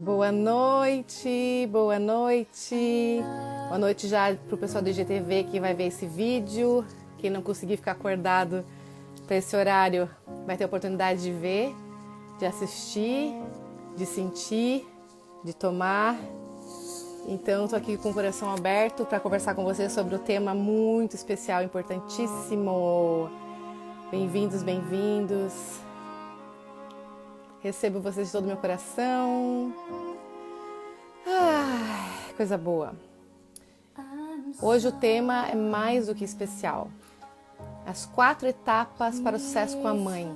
Boa noite, boa noite. Boa noite já para o pessoal do IGTV que vai ver esse vídeo. Quem não conseguir ficar acordado para esse horário vai ter a oportunidade de ver, de assistir, de sentir, de tomar. Então, estou aqui com o coração aberto para conversar com vocês sobre um tema muito especial, importantíssimo. Bem-vindos, bem-vindos. Recebo vocês de todo o meu coração. Coisa boa. Hoje o tema é mais do que especial. As 4 etapas para o sucesso com a mãe.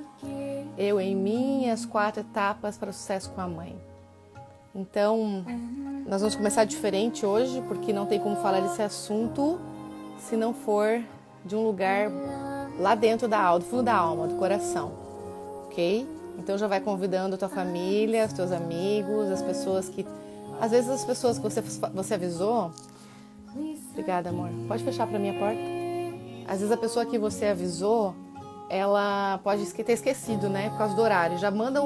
Eu em mim, as 4 etapas para o sucesso com a mãe. Então, nós vamos começar diferente hoje, porque não tem como falar desse assunto se não for de um lugar lá dentro da alma, do fundo da alma, do coração. Ok? Então já vai convidando a tua família, os teus amigos, as pessoas que... Às vezes as pessoas que você avisou... Obrigada, amor. Pode fechar pra mim a porta? Às vezes a pessoa que você avisou, ela pode ter esquecido, né? Por causa do horário. Já manda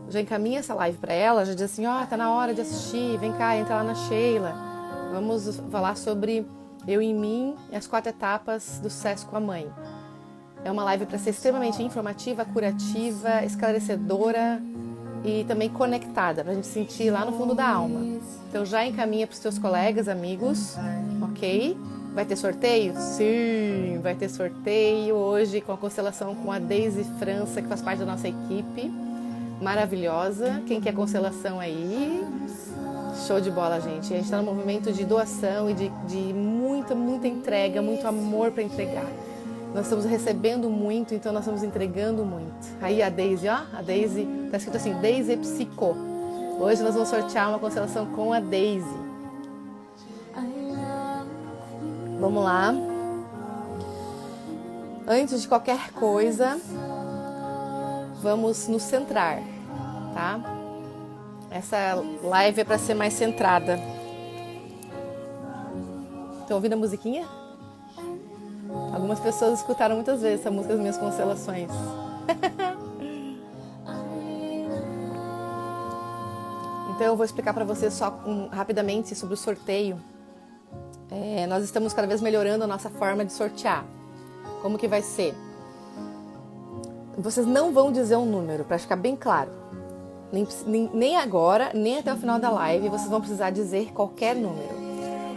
já encaminha essa live pra ela, já diz assim, tá na hora de assistir, vem cá, entra lá na Sheila. Vamos falar sobre eu em mim e as 4 etapas do sucesso com a mãe. É uma live para ser extremamente informativa, curativa, esclarecedora e também conectada, para a gente sentir lá no fundo da alma. Então já encaminha para os teus colegas, amigos, ok? Vai ter sorteio? Sim, vai ter sorteio hoje com a constelação com a Deise França, que faz parte da nossa equipe. Maravilhosa. Quem quer constelação aí? Show de bola, gente. A gente está no movimento de doação e de muita entrega, muito amor para entregar. Nós estamos recebendo muito, então nós estamos entregando muito. Aí a Deise, a Deise, tá escrito assim, Deise Psico. Hoje nós vamos sortear uma constelação com a Deise. Vamos lá. Antes de qualquer coisa, vamos nos centrar, tá? Essa live é para ser mais centrada. Estão ouvindo a musiquinha? Algumas pessoas escutaram muitas vezes essa música das minhas constelações. Então eu vou explicar para vocês só rapidamente sobre o sorteio. Nós estamos cada vez melhorando a nossa forma de sortear. Como que vai ser? Vocês não vão dizer um número, para ficar bem claro. Nem agora, nem até o final da live, vocês vão precisar dizer qualquer número.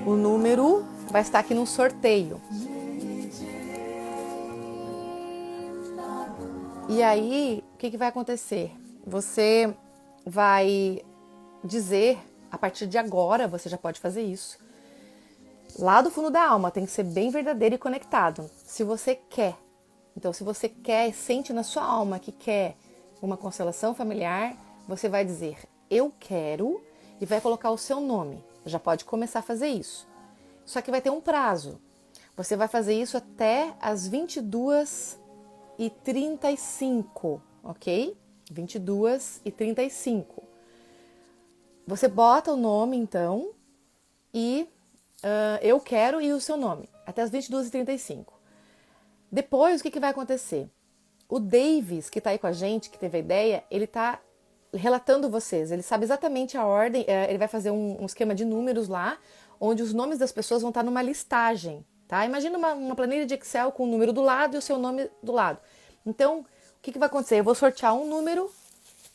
O número vai estar aqui no sorteio. E aí, o que vai acontecer? Você vai dizer, a partir de agora, você já pode fazer isso. Lá do fundo da alma, tem que ser bem verdadeiro e conectado. Se você quer. Então, se você quer, sente na sua alma que quer uma constelação familiar, você vai dizer, eu quero, e vai colocar o seu nome. Já pode começar a fazer isso. Só que vai ter um prazo. Você vai fazer isso até as 22h35, ok? 22h35. Você bota o nome, então, e eu quero e o seu nome, até as 22h35. Depois, o que vai acontecer? O Davis, que está aí com a gente, que teve a ideia, ele está relatando vocês. Ele sabe exatamente a ordem, ele vai fazer um esquema de números lá, onde os nomes das pessoas vão estar numa listagem. Tá? Imagina uma planilha de Excel com o número do lado e o seu nome do lado. Então, o que vai acontecer? Eu vou sortear um número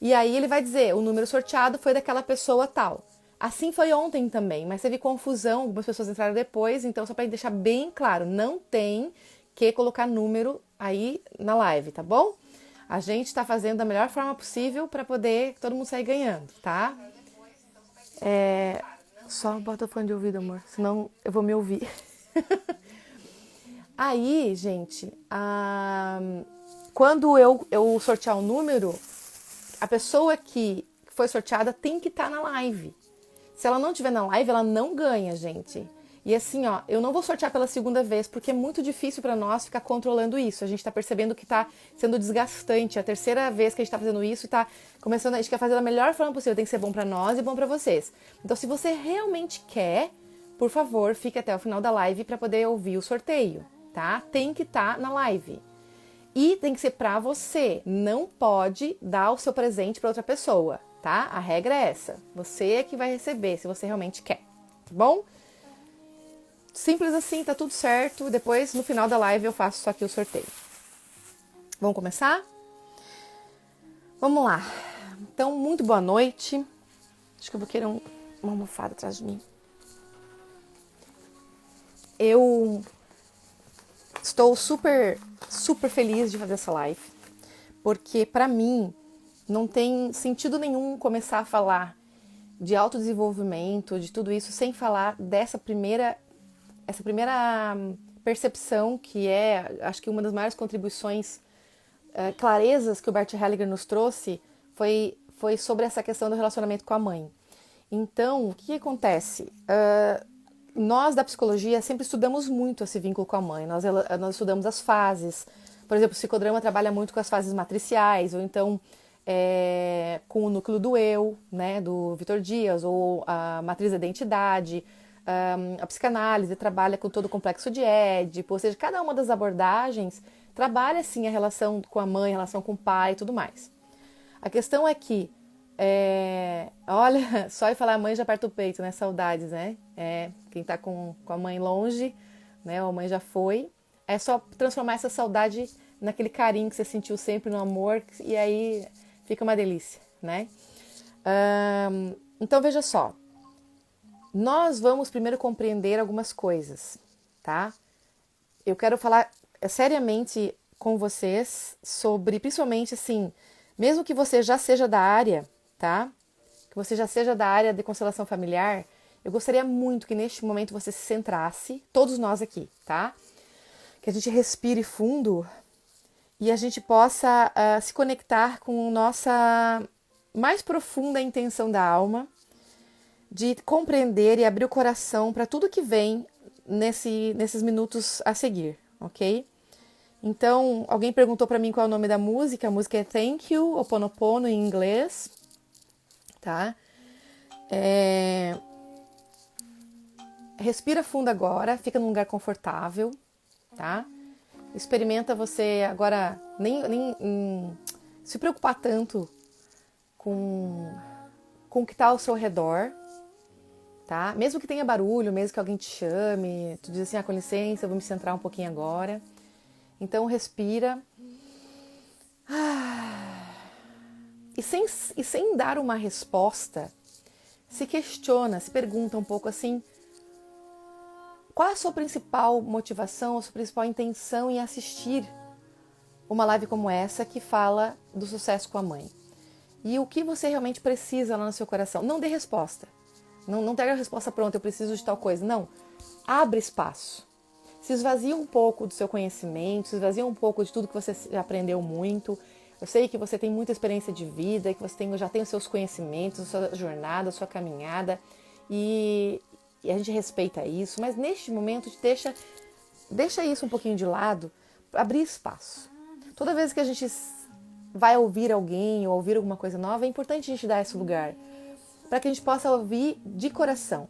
e aí ele vai dizer, o número sorteado foi daquela pessoa tal. Assim foi ontem também, mas teve confusão, algumas pessoas entraram depois, então só para deixar bem claro, não tem que colocar número aí na live, tá bom? A gente está fazendo da melhor forma possível para poder todo mundo sair ganhando, tá? Só bota o fone de ouvido, amor, senão eu vou me ouvir. Aí, gente, quando eu sortear o número, a pessoa que foi sorteada tem que estar na live. Se ela não estiver na live, ela não ganha, gente. E assim, eu não vou sortear pela segunda vez, porque é muito difícil para nós ficar controlando isso. A gente está percebendo que está sendo desgastante. A terceira vez que a gente está fazendo isso, está começando, a gente quer fazer da melhor forma possível. Tem que ser bom para nós e bom para vocês. Então, se você realmente quer, por favor, fique até o final da live para poder ouvir o sorteio, tá? Tem que estar na live. E tem que ser para você. Não pode dar o seu presente para outra pessoa, tá? A regra é essa. Você é que vai receber, se você realmente quer, tá bom? Simples assim, tá tudo certo. Depois, no final da live, eu faço só aqui o sorteio. Vamos começar? Vamos lá. Então, muito boa noite. Acho que eu vou querer uma almofada atrás de mim. Eu estou super, super feliz de fazer essa live, porque para mim não tem sentido nenhum começar a falar de autodesenvolvimento, de tudo isso, sem falar essa primeira percepção que é, acho que uma das maiores contribuições, clarezas que o Bert Hellinger nos trouxe foi sobre essa questão do relacionamento com a mãe. Então, o que acontece? Nós da psicologia sempre estudamos muito esse vínculo com a mãe, nós estudamos as fases. Por exemplo, o psicodrama trabalha muito com as fases matriciais, ou então com o núcleo do eu, né, do Vitor Dias, ou a matriz da identidade. A psicanálise trabalha com todo o complexo de Édipo, ou seja, cada uma das abordagens trabalha sim a relação com a mãe, a relação com o pai e tudo mais. A questão é que, olha, só falar a mãe já aperta o peito, né? Saudades, né? Quem tá com a mãe longe, né? Ou a mãe já foi, é só transformar essa saudade naquele carinho que você sentiu sempre no amor, e aí fica uma delícia, né? Então veja só, nós vamos primeiro compreender algumas coisas, tá? Eu quero falar seriamente com vocês sobre, principalmente assim, mesmo que você já seja da área, tá? Que você já seja da área de constelação familiar, eu gostaria muito que neste momento você se centrasse, todos nós aqui, tá? Que a gente respire fundo e a gente possa se conectar com nossa mais profunda intenção da alma, de compreender e abrir o coração para tudo que vem nesses minutos a seguir, ok? Então, alguém perguntou para mim qual é o nome da música. A música é Thank You, Ho'oponopono em inglês, tá? Respira fundo agora, fica num lugar confortável, tá? Experimenta você agora nem se preocupar tanto com o que está ao seu redor, tá? Mesmo que tenha barulho, mesmo que alguém te chame, tu diz assim, com licença, eu vou me centrar um pouquinho agora. Então respira. E sem dar uma resposta, se questiona, se pergunta um pouco assim, qual é a sua principal motivação, a sua principal intenção em assistir uma live como essa que fala do sucesso com a mãe? E o que você realmente precisa lá no seu coração? Não dê resposta. Não tenha a resposta pronta, eu preciso de tal coisa. Não. Abre espaço. Se esvazia um pouco do seu conhecimento, se esvazia um pouco de tudo que você já aprendeu muito. Eu sei que você tem muita experiência de vida, que você já tem os seus conhecimentos, a sua jornada, a sua caminhada. E a gente respeita isso, mas neste momento deixa isso um pouquinho de lado, abrir espaço. Toda vez que a gente vai ouvir alguém ou ouvir alguma coisa nova, é importante a gente dar esse lugar, para que a gente possa ouvir de coração.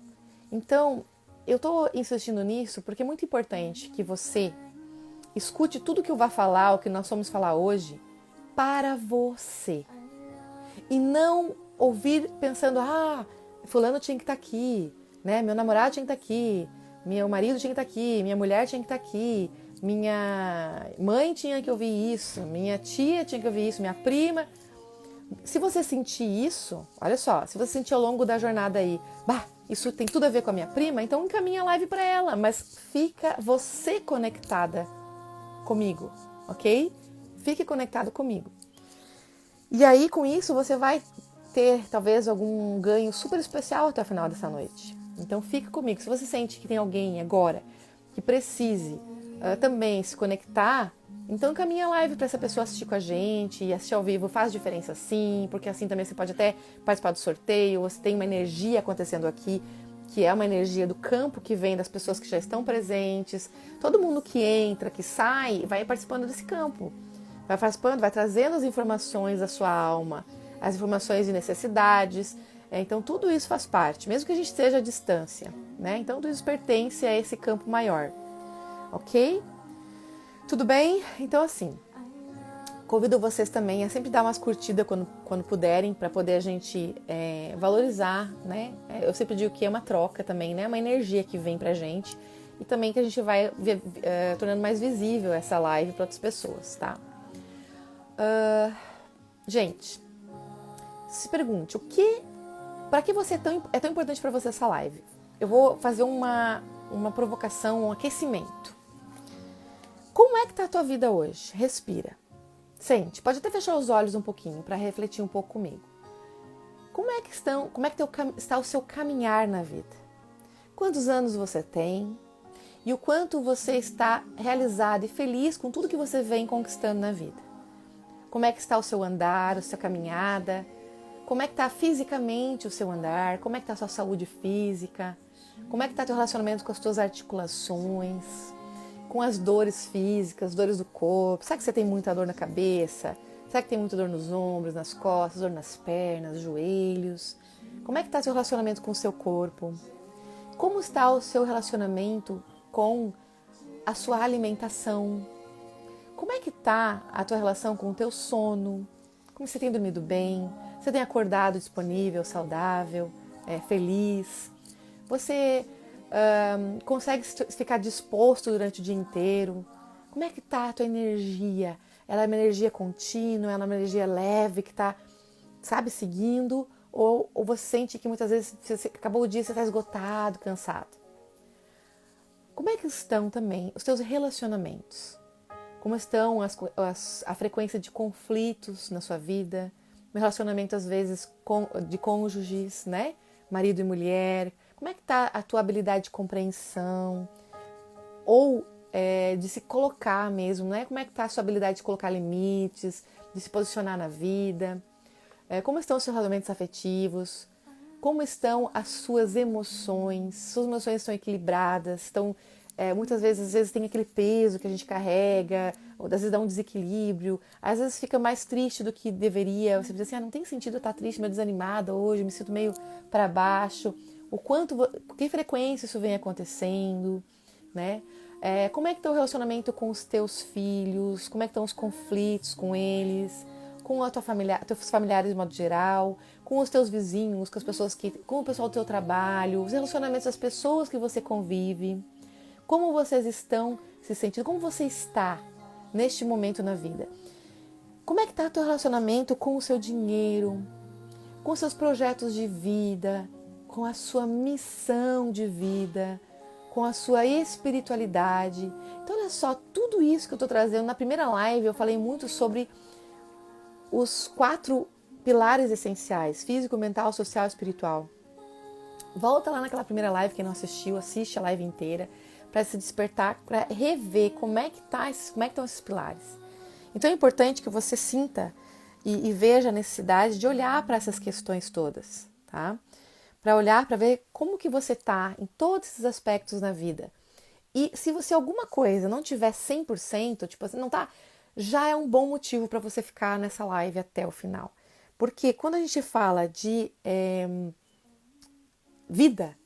Então, eu estou insistindo nisso porque é muito importante que você escute tudo que eu vou falar, o que nós vamos falar hoje, para você. E não ouvir pensando, fulano tinha que estar aqui, né? Meu namorado tinha que estar aqui, meu marido tinha que estar aqui, minha mulher tinha que estar aqui, minha mãe tinha que ouvir isso, minha tia tinha que ouvir isso, minha prima. Se você sentir isso, olha só, se você sentir ao longo da jornada aí, isso tem tudo a ver com a minha prima, então encaminha a live para ela, mas fica você conectada comigo, ok? Fique conectado comigo. E aí, com isso, você vai ter, talvez, algum ganho super especial até o final dessa noite. Então, fique comigo. Se você sente que tem alguém agora que precise também se conectar, então encaminha a live para essa pessoa assistir com a gente e assistir ao vivo. Faz diferença sim, porque assim também você pode até participar do sorteio. Você tem uma energia acontecendo aqui, que é uma energia do campo que vem das pessoas que já estão presentes. Todo mundo que entra, que sai, vai participando desse campo. Vai participando, vai trazendo as informações da sua alma, as informações de necessidades. Então tudo isso faz parte, mesmo que a gente esteja à distância, né? Então tudo isso pertence a esse campo maior, ok? Tudo bem? Então assim, Convido vocês também a sempre dar umas curtidas quando puderem, para poder a gente valorizar, né? Eu sempre digo que é uma troca também, né? Uma energia que vem pra gente e também que a gente vai tornando mais visível essa live para outras pessoas, tá? Gente, se pergunte, para que é tão importante para você essa live? Eu vou fazer uma provocação, um aquecimento. Como é que tá a tua vida hoje? Respira. Sente, pode até fechar os olhos um pouquinho para refletir um pouco comigo. Como é que está o seu caminhar na vida? Quantos anos você tem? E o quanto você está realizado e feliz com tudo que você vem conquistando na vida? Como é que está o seu andar, a sua caminhada? Como é que está fisicamente o seu andar? Como é que está a sua saúde física? Como é que está o teu relacionamento com as tuas articulações? Com as dores físicas, dores do corpo? Será que você tem muita dor na cabeça? Será que tem muita dor nos ombros, nas costas, dor nas pernas, joelhos? Como é que está o seu relacionamento com o seu corpo? Como está o seu relacionamento com a sua alimentação? Como é que está a tua relação com o teu sono? Como você tem dormido bem? Você tem acordado disponível, saudável, feliz? Você consegue ficar disposto durante o dia inteiro? Como é que está a tua energia? Ela é uma energia contínua? Ela é uma energia leve que está, sabe, seguindo? Ou você sente que muitas vezes você acabou o dia e você está esgotado, cansado? Como é que estão também os teus relacionamentos? Como estão a frequência de conflitos na sua vida? Um relacionamento, às vezes, de cônjuges, né? Marido e mulher. Como é que está a tua habilidade de compreensão? Ou de se colocar mesmo, né? Como é que está a sua habilidade de colocar limites, de se posicionar na vida? Como estão os seus relacionamentos afetivos? Como estão as suas emoções? Suas emoções estão equilibradas? Muitas vezes tem aquele peso que a gente carrega, ou às vezes dá um desequilíbrio, às vezes fica mais triste do que deveria. Você diz assim, não tem sentido eu estar triste, meio desanimada hoje, me sinto meio para baixo. Que frequência isso vem acontecendo, né? Como é que está o relacionamento com os teus filhos? Como é que estão os conflitos com eles? Com a teus familiares de modo geral? Com os teus vizinhos, com o pessoal do teu trabalho? Os relacionamentos das pessoas que você convive? Como vocês estão se sentindo? Como você está neste momento na vida? Como é que está o teu relacionamento com o seu dinheiro? Com os seus projetos de vida? Com a sua missão de vida? Com a sua espiritualidade? Então, olha só, tudo isso que eu estou trazendo. Na primeira live eu falei muito sobre os 4 pilares essenciais: físico, mental, social e espiritual. Volta lá naquela primeira live, quem não assistiu, assiste a live inteira, para se despertar, para rever como é que estão esses pilares. Então é importante que você sinta e veja a necessidade de olhar para essas questões todas, tá? Para olhar, para ver como que você está em todos esses aspectos na vida. E se você alguma coisa não tiver 100%, tipo assim, não tá, já é um bom motivo para você ficar nessa live até o final. Porque quando a gente fala de vida,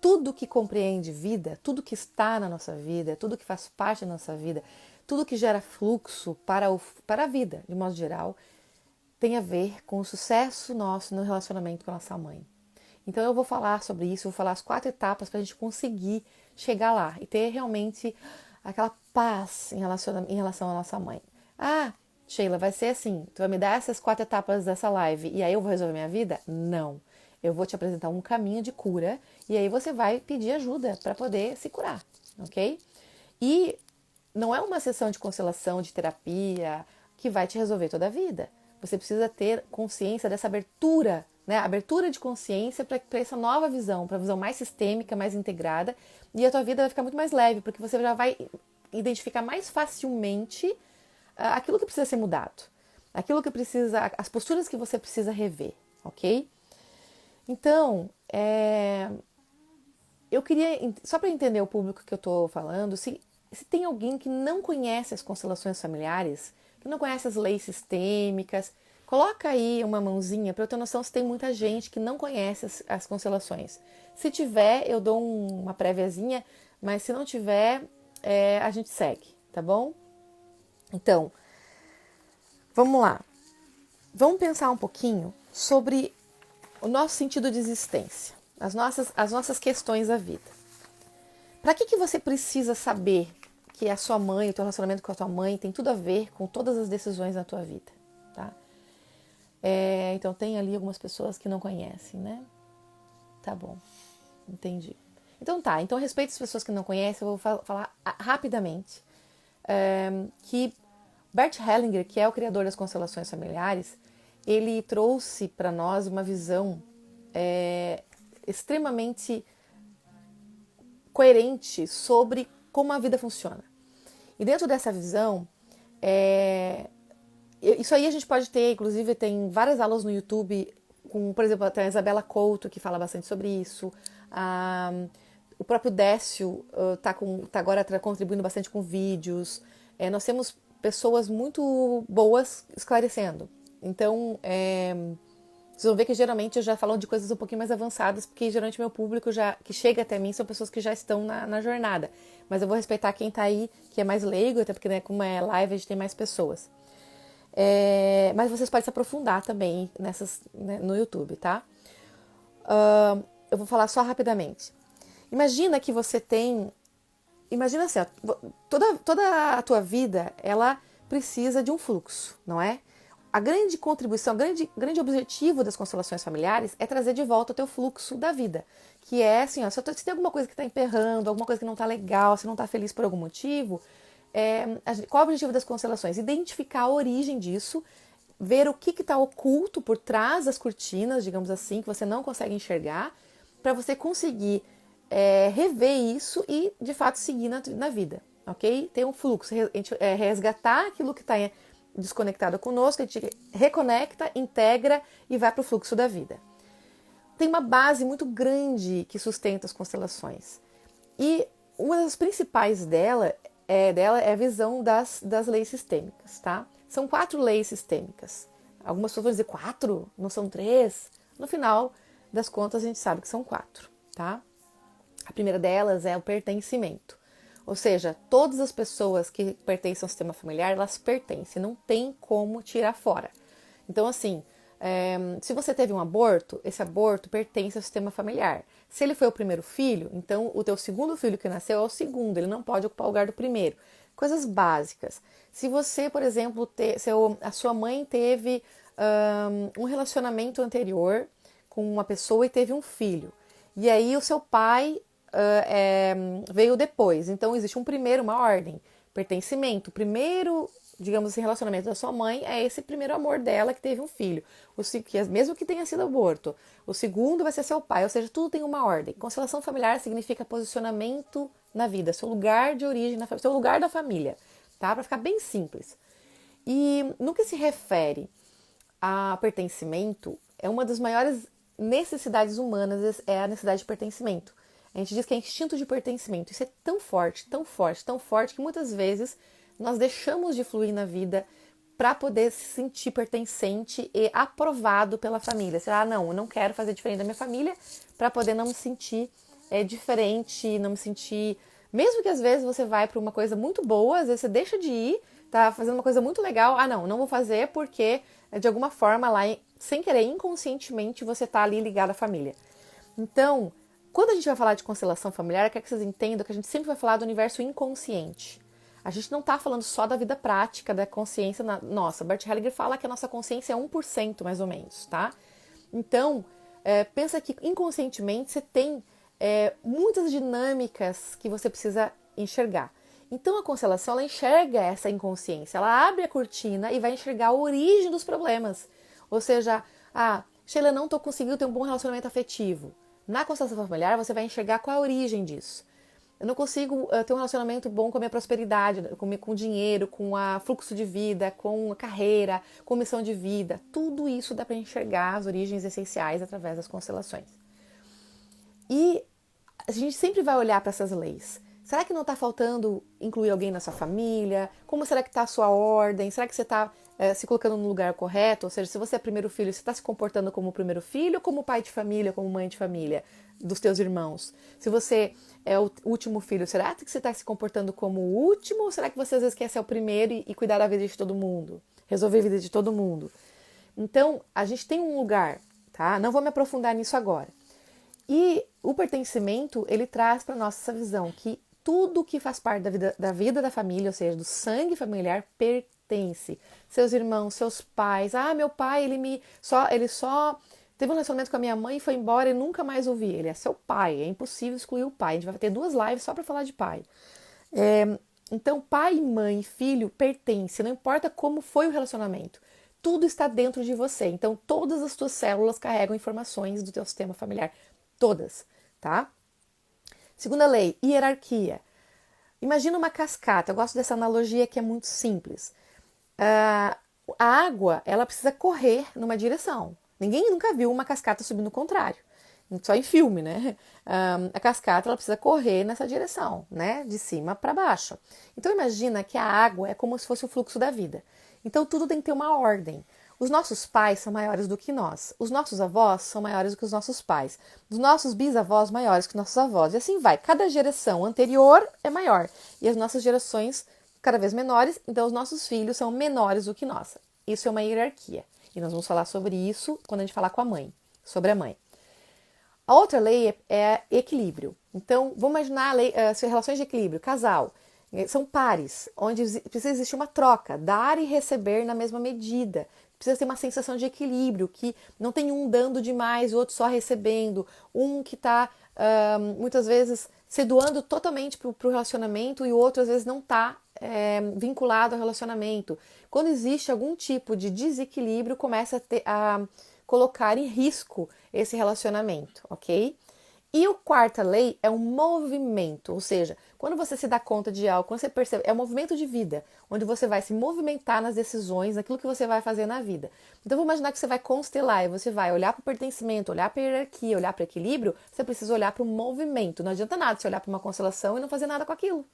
tudo que compreende vida, tudo que está na nossa vida, tudo que faz parte da nossa vida, tudo que gera fluxo para a vida, de modo geral, tem a ver com o sucesso nosso no relacionamento com a nossa mãe. Então eu vou falar sobre isso, vou falar as 4 etapas para a gente conseguir chegar lá e ter realmente aquela paz em relação à nossa mãe. Ah, Sheila, vai ser assim, tu vai me dar essas 4 etapas dessa live e aí eu vou resolver minha vida? Não. Eu vou te apresentar um caminho de cura e aí você vai pedir ajuda para poder se curar, ok? E não é uma sessão de constelação, de terapia que vai te resolver toda a vida. Você precisa ter consciência dessa abertura, né? Abertura de consciência para essa nova visão, para a visão mais sistêmica, mais integrada, e a tua vida vai ficar muito mais leve, porque você já vai identificar mais facilmente aquilo que precisa ser mudado, as posturas que você precisa rever, ok? Então, eu queria, só para entender o público que eu estou falando, se tem alguém que não conhece as constelações familiares, que não conhece as leis sistêmicas, coloca aí uma mãozinha para eu ter noção se tem muita gente que não conhece as constelações. Se tiver, eu dou uma préviazinha, mas se não tiver, a gente segue, tá bom? Então, Vamos lá. Vamos pensar um pouquinho sobre o nosso sentido de existência, as nossas questões da vida. Para que você precisa saber que a sua mãe, o teu relacionamento com a tua mãe tem tudo a ver com todas as decisões na tua vida, tá? Então tem ali algumas pessoas que não conhecem, né? Tá bom, entendi. Então tá, então a respeito das pessoas que não conhecem, eu vou falar rapidamente que Bert Hellinger, que é o criador das constelações familiares, ele trouxe para nós uma visão extremamente coerente sobre como a vida funciona. E dentro dessa visão, isso aí a gente pode ter, inclusive tem várias aulas no YouTube, com, por exemplo, até a Isabela Couto, que fala bastante sobre isso. O próprio Décio está agora contribuindo bastante com vídeos. Nós temos pessoas muito boas esclarecendo. Então, vocês vão ver que geralmente eu já falo de coisas um pouquinho mais avançadas, porque geralmente meu público que chega até mim são pessoas que já estão na jornada. Mas eu vou respeitar quem está aí, que é mais leigo, até porque, né, como é live, a gente tem mais pessoas. Mas vocês podem se aprofundar também né, no YouTube, tá? Eu vou falar só rapidamente. Imagina que você tem... Imagina assim, ó, toda a tua vida, ela precisa de um fluxo, não é? A grande contribuição, o grande objetivo das constelações familiares é trazer de volta o teu fluxo da vida. Que é assim, ó, se tem alguma coisa que está emperrando, alguma coisa que não está legal, se não está feliz por algum motivo, qual é o objetivo das constelações? Identificar a origem disso, ver o que está oculto por trás das cortinas, digamos assim, que você não consegue enxergar, para você conseguir rever isso e, de fato, seguir na vida, ok? Tem um fluxo, resgatar aquilo que está desconectado conosco, a gente reconecta, integra e vai para o fluxo da vida. Tem uma base muito grande que sustenta as constelações. E uma das principais dela é a visão das leis sistêmicas, tá? São 4 leis sistêmicas. Algumas pessoas vão dizer 4, não são 3. No final das contas, a gente sabe que são 4, tá? A primeira delas é o pertencimento. Ou seja, todas as pessoas que pertencem ao sistema familiar, elas pertencem, não tem como tirar fora. Então, assim, se você teve um aborto, esse aborto pertence ao sistema familiar. Se ele foi o primeiro filho, então o teu segundo filho que nasceu é o segundo, ele não pode ocupar o lugar do primeiro. Coisas básicas. Se você, por exemplo, a sua mãe teve um relacionamento anterior com uma pessoa e teve um filho, e aí o seu pai veio depois. Então existe uma ordem, pertencimento. O primeiro, digamos assim, relacionamento da sua mãe é esse primeiro amor dela que teve um filho. Mesmo que tenha sido aborto. O segundo vai ser seu pai, ou seja, tudo tem uma ordem. Constelação familiar significa posicionamento na vida, seu lugar de origem, seu lugar da família, tá? Para ficar bem simples. E no que se refere a pertencimento, é uma das maiores necessidades humanas, é a necessidade de pertencimento. A gente diz que é instinto de pertencimento. Isso é tão forte, tão forte, tão forte, que muitas vezes nós deixamos de fluir na vida para poder se sentir pertencente e aprovado pela família. Você não, eu não quero fazer diferente da minha família para poder não me sentir diferente, não me sentir... Mesmo que às vezes você vai para uma coisa muito boa, às vezes você deixa de ir, tá fazendo uma coisa muito legal, não vou fazer porque de alguma forma lá, sem querer, inconscientemente, você tá ali ligado à família. Então, quando a gente vai falar de constelação familiar, eu quero que vocês entendam que a gente sempre vai falar do universo inconsciente. A gente não está falando só da vida prática, da consciência nossa. Bert Hellinger fala que a nossa consciência é 1% mais ou menos, tá? Então, pensa que inconscientemente você tem muitas dinâmicas que você precisa enxergar. Então, a constelação, ela enxerga essa inconsciência. Ela abre a cortina e vai enxergar a origem dos problemas. Ou seja, Sheila, não estou conseguindo ter um bom relacionamento afetivo. Na constelação familiar, você vai enxergar qual a origem disso. Eu não consigo ter um relacionamento bom com a minha prosperidade, com o dinheiro, com o fluxo de vida, com a carreira, com missão de vida. Tudo isso dá para enxergar as origens essenciais através das constelações. E a gente sempre vai olhar para essas leis. Será que não está faltando incluir alguém na sua família? Como será que está a sua ordem? Será que você está se colocando no lugar correto? Ou seja, se você é primeiro filho, você está se comportando como primeiro filho ou como pai de família, como mãe de família dos teus irmãos? Se você é o último filho, será que você está se comportando como o último? Ou será que você às vezes quer ser o primeiro e cuidar da vida de todo mundo? resolver a vida de todo mundo. Então, a gente tem um lugar, tá? Não vou me aprofundar nisso agora. E o pertencimento, ele traz para nós essa visão que tudo que faz parte da vida da família, ou seja, do sangue familiar, pertence. Seus irmãos, seus pais. Meu pai, ele só teve um relacionamento com a minha mãe e foi embora e nunca mais ouvi. Ele é seu pai, é impossível excluir o pai. A gente vai ter 2 lives só para falar de pai. Então, pai, mãe, filho, pertence, não importa como foi o relacionamento. Tudo está dentro de você. Então, todas as tuas células carregam informações do teu sistema familiar. Todas, tá? Segunda lei, hierarquia. Imagina uma cascata. Eu gosto dessa analogia que é muito simples. A água, ela precisa correr numa direção. Ninguém nunca viu uma cascata subindo o contrário. Só em filme, né? A cascata, ela precisa correr nessa direção, né? De cima para baixo. Então, imagina que a água é como se fosse o fluxo da vida. Então, tudo tem que ter uma ordem. Os nossos pais são maiores do que nós. Os nossos avós são maiores do que os nossos pais. Os nossos bisavós maiores que os nossos avós. E assim vai. Cada geração anterior é maior. E as nossas gerações cada vez menores. Então, os nossos filhos são menores do que nós. Isso é uma hierarquia. E nós vamos falar sobre isso quando a gente falar com a mãe. Sobre a mãe. A outra lei é equilíbrio. Então, vamos imaginar as relações de equilíbrio. Casal. São pares, onde precisa existir uma troca. Dar e receber na mesma medida. Precisa ter uma sensação de equilíbrio, que não tem um dando demais, o outro só recebendo, um que está muitas vezes se doando totalmente para o relacionamento e o outro às vezes não está vinculado ao relacionamento. Quando existe algum tipo de desequilíbrio, começa a colocar em risco esse relacionamento, ok? E a quarta lei é um movimento, ou seja, quando você se dá conta de algo, quando você percebe, é um movimento de vida, onde você vai se movimentar nas decisões, naquilo que você vai fazer na vida. Então, vamos imaginar que você vai constelar e você vai olhar para o pertencimento, olhar para a hierarquia, olhar para o equilíbrio, você precisa olhar para o movimento. Não adianta nada você olhar para uma constelação e não fazer nada com aquilo.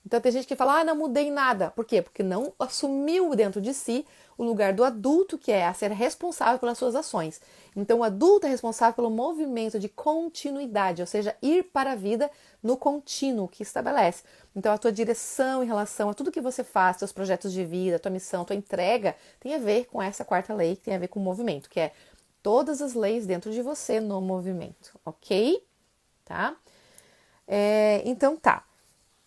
Então, tem gente que fala, não mudei nada. Por quê? Porque não assumiu dentro de si o lugar do adulto, que é a ser responsável pelas suas ações. Então, o adulto é responsável pelo movimento de continuidade, ou seja, ir para a vida no contínuo que estabelece. Então, a tua direção em relação a tudo que você faz, teus projetos de vida, tua missão, tua entrega, tem a ver com essa quarta lei, que tem a ver com o movimento, que é todas as leis dentro de você no movimento, ok? Tá? Então, tá.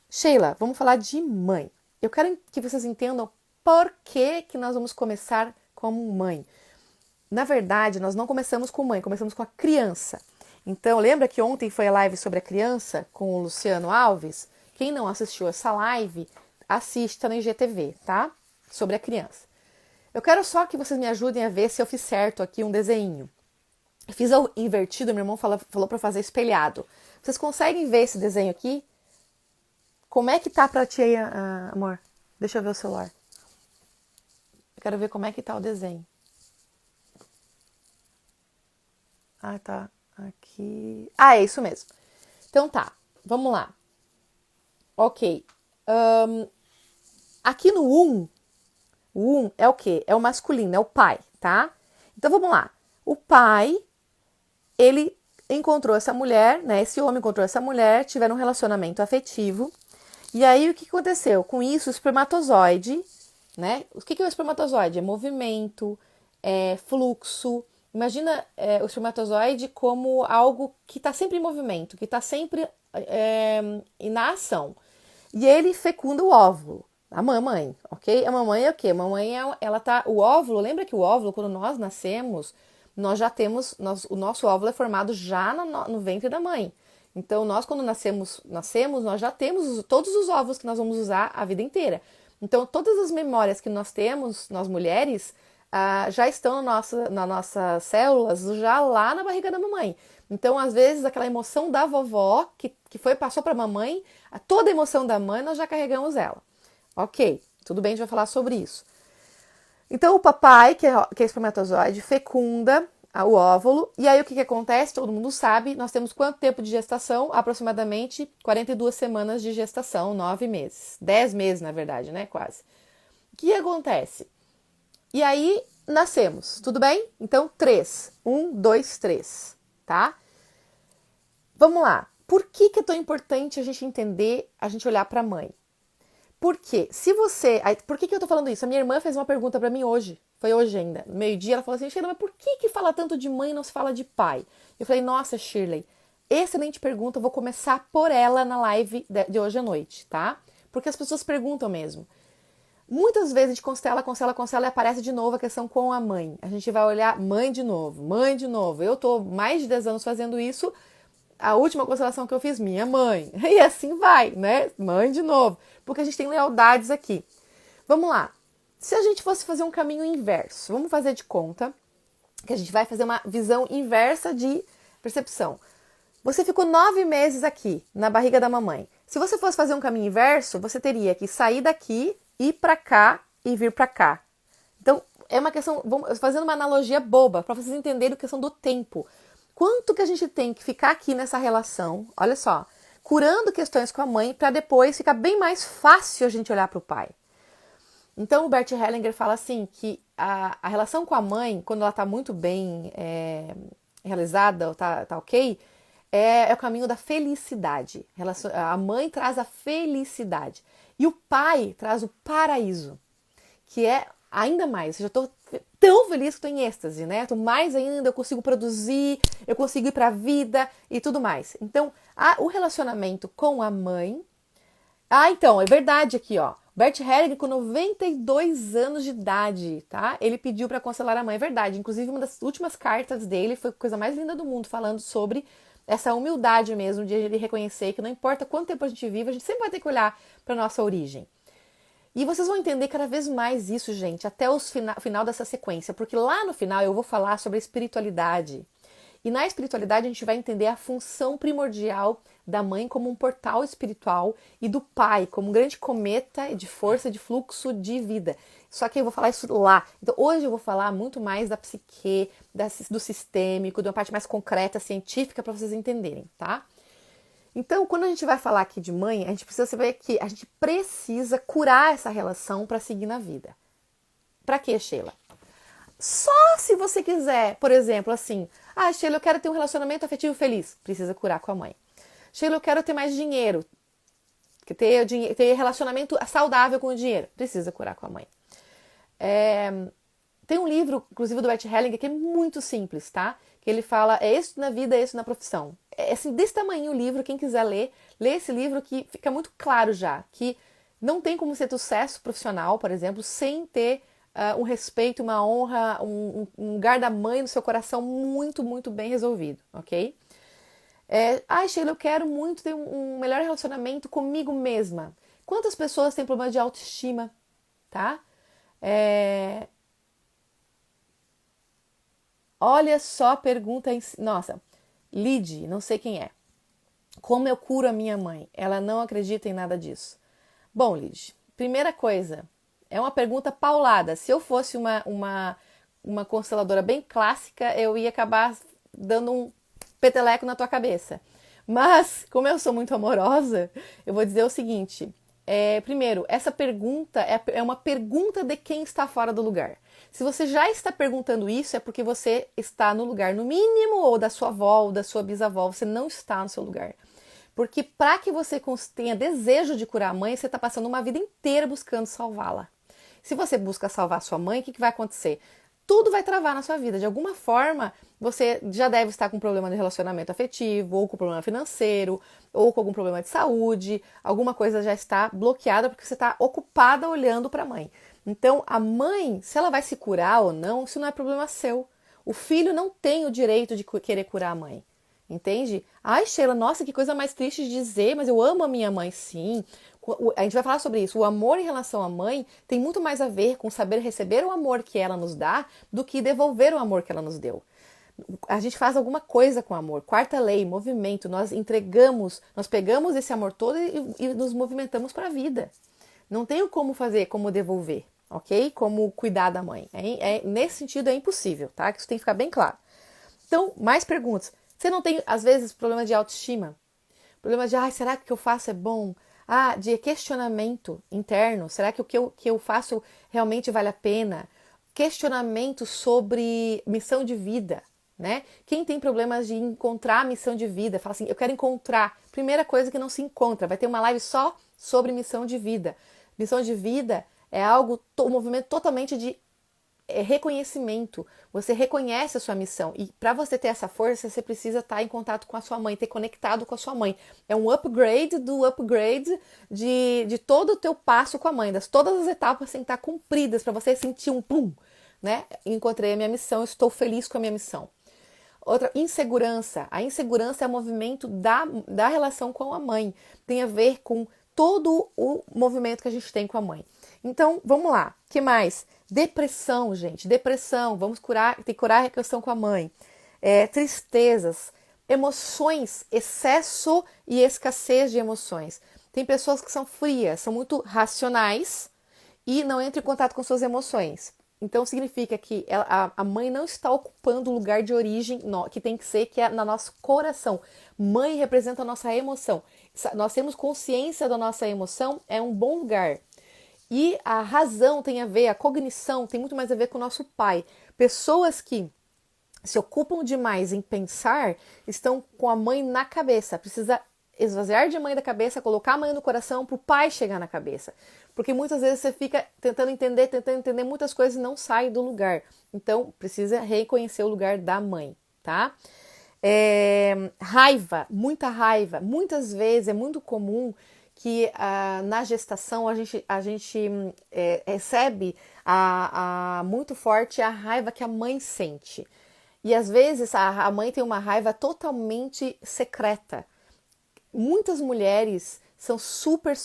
Sheila, vamos falar de mãe. Eu quero que vocês entendam por que nós vamos começar como mãe. Na verdade, nós não começamos com mãe, começamos com a criança. Então, lembra que ontem foi a live sobre a criança com o Luciano Alves? Quem não assistiu essa live, assista no IGTV, tá? Sobre a criança. Eu quero só que vocês me ajudem a ver se eu fiz certo aqui um desenho. Eu fiz invertido, meu irmão falou para fazer espelhado. Vocês conseguem ver esse desenho aqui? Como é que tá pra ti aí, amor? Deixa eu ver o celular. Eu quero ver como é que tá o desenho. Tá aqui. É isso mesmo. Então tá, vamos lá. Ok. Aqui no 1, o 1 é o quê? É o masculino, é o pai, tá? Então vamos lá. O pai, ele encontrou essa mulher, né? Esse homem encontrou essa mulher, tiveram um relacionamento afetivo. E aí, o que aconteceu? Com isso, o espermatozoide, né? O que é o espermatozoide? É movimento, é fluxo. Imagina o espermatozoide como algo que está sempre em movimento, que está sempre na ação. E ele fecunda o óvulo, a mamãe, ok? A mamãe é o quê? A mamãe, ela tá... O óvulo, lembra que o óvulo, quando nós nascemos, nós já temos... o nosso óvulo é formado já no ventre da mãe. Então, nós quando nascemos, nós já temos todos os ovos que nós vamos usar a vida inteira. Então, todas as memórias que nós temos, nós mulheres, já estão nas nossas células, já lá na barriga da mamãe. Então, às vezes, aquela emoção da vovó, que passou para a mamãe, toda a emoção da mãe, nós já carregamos ela. Ok, tudo bem, a gente vai falar sobre isso. Então, o papai, que é espermatozoide, fecunda o óvulo, e aí o que acontece? Todo mundo sabe, nós temos quanto tempo de gestação? Aproximadamente 42 semanas de gestação, 9 meses. 10 meses, na verdade, né? Quase. O que acontece? E aí, nascemos, tudo bem? Então, 3. 1, 2, 3, tá? Vamos lá. Por que é tão importante a gente entender, a gente olhar para a mãe? Por quê? Se você... Por que eu tô falando isso? A minha irmã fez uma pergunta pra mim hoje. Foi hoje ainda. No meio-dia, ela falou assim, Sheila, mas por que fala tanto de mãe e não se fala de pai? Eu falei, nossa, Shirley, excelente pergunta. Eu vou começar por ela na live de hoje à noite, tá? Porque as pessoas perguntam mesmo. Muitas vezes a gente constela e aparece de novo a questão com a mãe. A gente vai olhar mãe de novo, mãe de novo. Eu tô mais de 10 anos fazendo isso. A última constelação que eu fiz, minha mãe. E assim vai, né? Mãe de novo. Porque a gente tem lealdades aqui. Vamos lá. Se a gente fosse fazer um caminho inverso, vamos fazer de conta que a gente vai fazer uma visão inversa de percepção. Você ficou 9 meses aqui, na barriga da mamãe. Se você fosse fazer um caminho inverso, você teria que sair daqui, ir pra cá e vir pra cá. Então, é uma questão, fazendo uma analogia boba, para vocês entenderem a questão do tempo. Quanto que a gente tem que ficar aqui nessa relação, olha só, curando questões com a mãe, para depois ficar bem mais fácil a gente olhar para o pai. Então, o Bert Hellinger fala assim, que a relação com a mãe, quando ela está muito bem realizada, tá ok, é o caminho da felicidade. A mãe traz a felicidade. E o pai traz o paraíso, que é ainda mais. Eu já estou tão feliz que estou em êxtase, né? Estou mais ainda, eu consigo produzir, eu consigo ir para a vida e tudo mais. Então, o relacionamento com a mãe... então, é verdade aqui, ó. Bert Hellinger, com 92 anos de idade, tá? Ele pediu para constelar a mãe, é verdade. Inclusive, uma das últimas cartas dele foi a coisa mais linda do mundo, falando sobre essa humildade mesmo, de ele reconhecer que não importa quanto tempo a gente vive, a gente sempre vai ter que olhar para nossa origem. E vocês vão entender cada vez mais isso, gente, até o final dessa sequência, porque lá no final eu vou falar sobre a espiritualidade. E na espiritualidade a gente vai entender a função primordial da mãe como um portal espiritual e do pai como um grande cometa de força, de fluxo de vida. Só que eu vou falar isso lá. Então hoje eu vou falar muito mais da psique, do sistêmico, de uma parte mais concreta, científica, para vocês entenderem, tá? Então, quando a gente vai falar aqui de mãe, a gente precisa saber que a gente precisa curar essa relação para seguir na vida. Para quê, Sheila? Só se você quiser, por exemplo, assim, Sheila, eu quero ter um relacionamento afetivo feliz. Precisa curar com a mãe. Sheila, eu quero ter mais dinheiro. Ter relacionamento saudável com o dinheiro. Precisa curar com a mãe. Tem um livro, inclusive do Bert Hellinger, que é muito simples, tá? Que ele fala, é isso na vida, é isso na profissão. É assim, desse tamanho o livro, quem quiser ler, lê esse livro que fica muito claro já, que não tem como ser sucesso profissional, por exemplo, sem ter um respeito, uma honra, um lugar da mãe no seu coração muito, muito bem resolvido, ok? Sheila, eu quero muito ter um melhor relacionamento comigo mesma. Quantas pessoas têm problema de autoestima, tá? Olha só a pergunta, nossa, Lid, não sei quem é. Como eu curo a minha mãe? Ela não acredita em nada disso. Bom, Lid, primeira coisa, é uma pergunta paulada. Se eu fosse uma consteladora bem clássica, eu ia acabar dando um peteleco na tua cabeça. Mas, como eu sou muito amorosa, eu vou dizer o seguinte. Primeiro, essa pergunta é uma pergunta de quem está fora do lugar. Se você já está perguntando isso, é porque você está no lugar, no mínimo, ou da sua avó, ou da sua bisavó, você não está no seu lugar. Porque para que você tenha desejo de curar a mãe, você está passando uma vida inteira buscando salvá-la. Se você busca salvar sua mãe, o que vai acontecer? Tudo vai travar na sua vida. De alguma forma, você já deve estar com um problema de relacionamento afetivo, ou com problema financeiro, ou com algum problema de saúde. Alguma coisa já está bloqueada porque você está ocupada olhando para a mãe. Então, a mãe, se ela vai se curar ou não, isso não é problema seu. O filho não tem o direito de querer curar a mãe. Entende? Sheila, nossa, que coisa mais triste de dizer, mas eu amo a minha mãe, sim. A gente vai falar sobre isso. O amor em relação à mãe tem muito mais a ver com saber receber o amor que ela nos dá do que devolver o amor que ela nos deu. A gente faz alguma coisa com o amor. Quarta lei, movimento. Nós pegamos esse amor todo e nos movimentamos para a vida. Não tenho como fazer, como devolver, ok? Como cuidar da mãe. Nesse sentido é impossível, tá? Que isso tem que ficar bem claro. Então, mais perguntas. Você não tem, às vezes, problema de autoestima? Problema de, será que o que eu faço é bom? De questionamento interno. Será que o que eu faço realmente vale a pena? Questionamento sobre missão de vida, né? Quem tem problemas de encontrar a missão de vida, fala assim, eu quero encontrar. Primeira coisa que não se encontra. Vai ter uma live só sobre missão de vida. Missão de vida é algo, um movimento totalmente de reconhecimento. Você reconhece a sua missão. E para você ter essa força, você precisa estar em contato com a sua mãe, ter conectado com a sua mãe. É um upgrade do upgrade de todo o teu passo com a mãe. Todas as etapas têm que estar cumpridas para você sentir um pum, né? Encontrei a minha missão, estou feliz com a minha missão. Outra, insegurança. A insegurança é o movimento da relação com a mãe. Tem a ver com todo o movimento que a gente tem com a mãe. Então, vamos lá. O que mais? Depressão, gente. Depressão. Vamos curar, tem que curar a questão com a mãe. Tristezas. Emoções. Excesso e escassez de emoções. Tem pessoas que são frias, são muito racionais e não entram em contato com suas emoções. Então, significa que a mãe não está ocupando o lugar de origem que tem que ser, que é no nosso coração. Mãe representa a nossa emoção. Nós temos consciência da nossa emoção, é um bom lugar. E a razão tem a ver, a cognição tem muito mais a ver com o nosso pai. Pessoas que se ocupam demais em pensar estão com a mãe na cabeça. Precisa esvaziar de mãe da cabeça, colocar a mãe no coração para o pai chegar na cabeça. Porque muitas vezes você fica tentando entender muitas coisas e não sai do lugar. Então, precisa reconhecer o lugar da mãe, tá? Raiva, muita raiva. Muitas vezes é muito comum que na gestação a gente recebe muito forte a raiva que a mãe sente. E às vezes a mãe tem uma raiva totalmente secreta. Muitas mulheres são super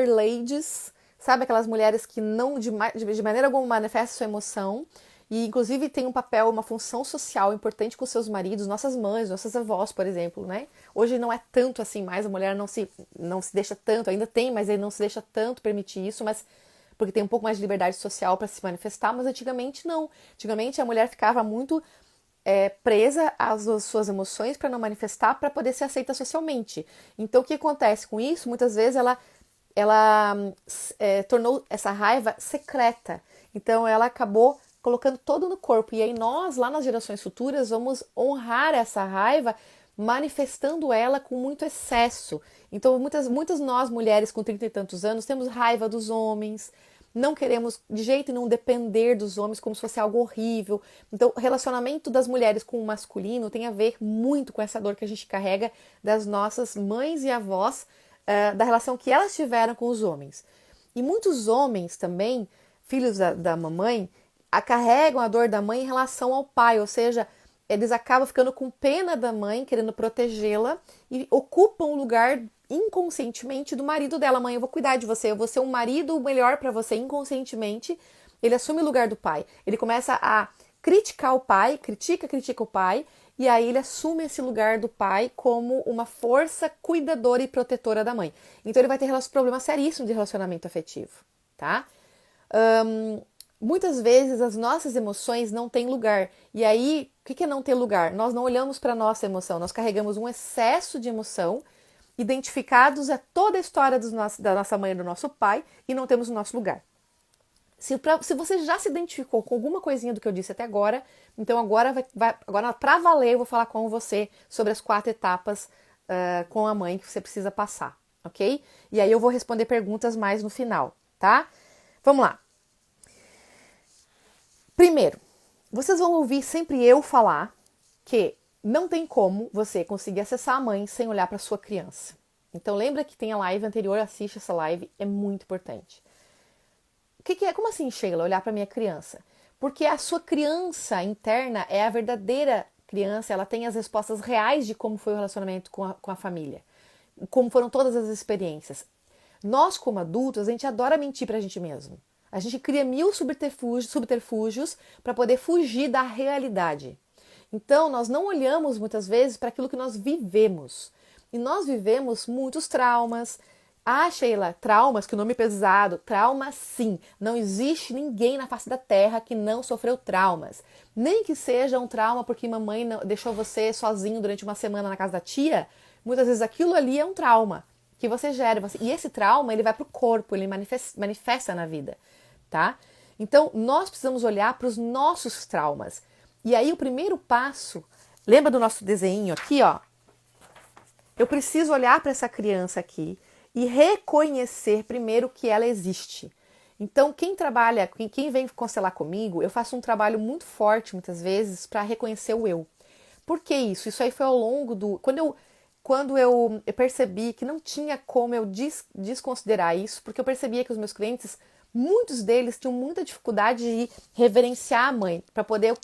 ladies, sabe? Aquelas mulheres que não de maneira alguma manifestam sua emoção e inclusive tem um papel, uma função social importante com seus maridos, nossas mães, nossas avós, por exemplo, né? Hoje não é tanto assim mais, a mulher não se deixa tanto, ainda tem, mas ele não se deixa tanto permitir isso, mas porque tem um pouco mais de liberdade social para se manifestar, mas antigamente não. Antigamente a mulher ficava muito presa às suas emoções para não manifestar, para poder ser aceita socialmente. Então o que acontece com isso? Muitas vezes ela tornou essa raiva secreta. Então ela acabou colocando todo no corpo. E aí nós, lá nas gerações futuras, vamos honrar essa raiva manifestando ela com muito excesso. Então muitas nós, mulheres com 30 e tantos anos, temos raiva dos homens, não queremos de jeito nenhum depender dos homens como se fosse algo horrível. Então o relacionamento das mulheres com o masculino tem a ver muito com essa dor que a gente carrega das nossas mães e avós, da relação que elas tiveram com os homens. E muitos homens também, filhos da mamãe, carregam a dor da mãe em relação ao pai, ou seja, eles acabam ficando com pena da mãe, querendo protegê-la e ocupam o lugar inconscientemente do marido dela. Mãe, eu vou cuidar de você, eu vou ser um marido melhor para você. Inconscientemente, ele assume o lugar do pai. Ele começa a criticar o pai, critica o pai, e aí ele assume esse lugar do pai como uma força cuidadora e protetora da mãe. Então ele vai ter problemas seríssimos de relacionamento afetivo, tá? Muitas vezes as nossas emoções não têm lugar. E aí, o que é não ter lugar? Nós não olhamos para a nossa emoção, nós carregamos um excesso de emoção identificados a toda a história da nossa mãe e do nosso pai e não temos o nosso lugar. Se você já se identificou com alguma coisinha do que eu disse até agora, então agora para valer eu vou falar com você sobre as 4 etapas com a mãe que você precisa passar, ok? E aí eu vou responder perguntas mais no final, tá? Vamos lá. Primeiro, vocês vão ouvir sempre eu falar que não tem como você conseguir acessar a mãe sem olhar para sua criança. Então lembra que tem a live anterior, assiste essa live, é muito importante. O que é? Como assim, Sheila, olhar para minha criança? Porque a sua criança interna é a verdadeira criança, ela tem as respostas reais de como foi o relacionamento com a família, como foram todas as experiências. Nós, como adultos, a gente adora mentir para a gente mesmo. A gente cria 1000 subterfúgios para poder fugir da realidade. Então, nós não olhamos muitas vezes para aquilo que nós vivemos. E nós vivemos muitos traumas. Ah, Sheila, traumas, que nome pesado. Trauma, sim. Não existe ninguém na face da terra que não sofreu traumas. Nem que seja um trauma porque mamãe deixou você sozinho durante uma semana na casa da tia. Muitas vezes aquilo ali é um trauma que você gera. E esse trauma, ele vai para o corpo, ele manifesta na vida, tá? Então, nós precisamos olhar para os nossos traumas. E aí o primeiro passo, lembra do nosso desenho aqui, ó? Eu preciso olhar para essa criança aqui e reconhecer primeiro que ela existe. Então, quem vem constelar comigo, eu faço um trabalho muito forte, muitas vezes, para reconhecer o eu. Por que isso? Isso aí foi ao longo do... Quando eu percebi que não tinha como eu desconsiderar isso, porque eu percebia que os meus clientes, muitos deles tinham muita dificuldade de reverenciar a mãe. Para poder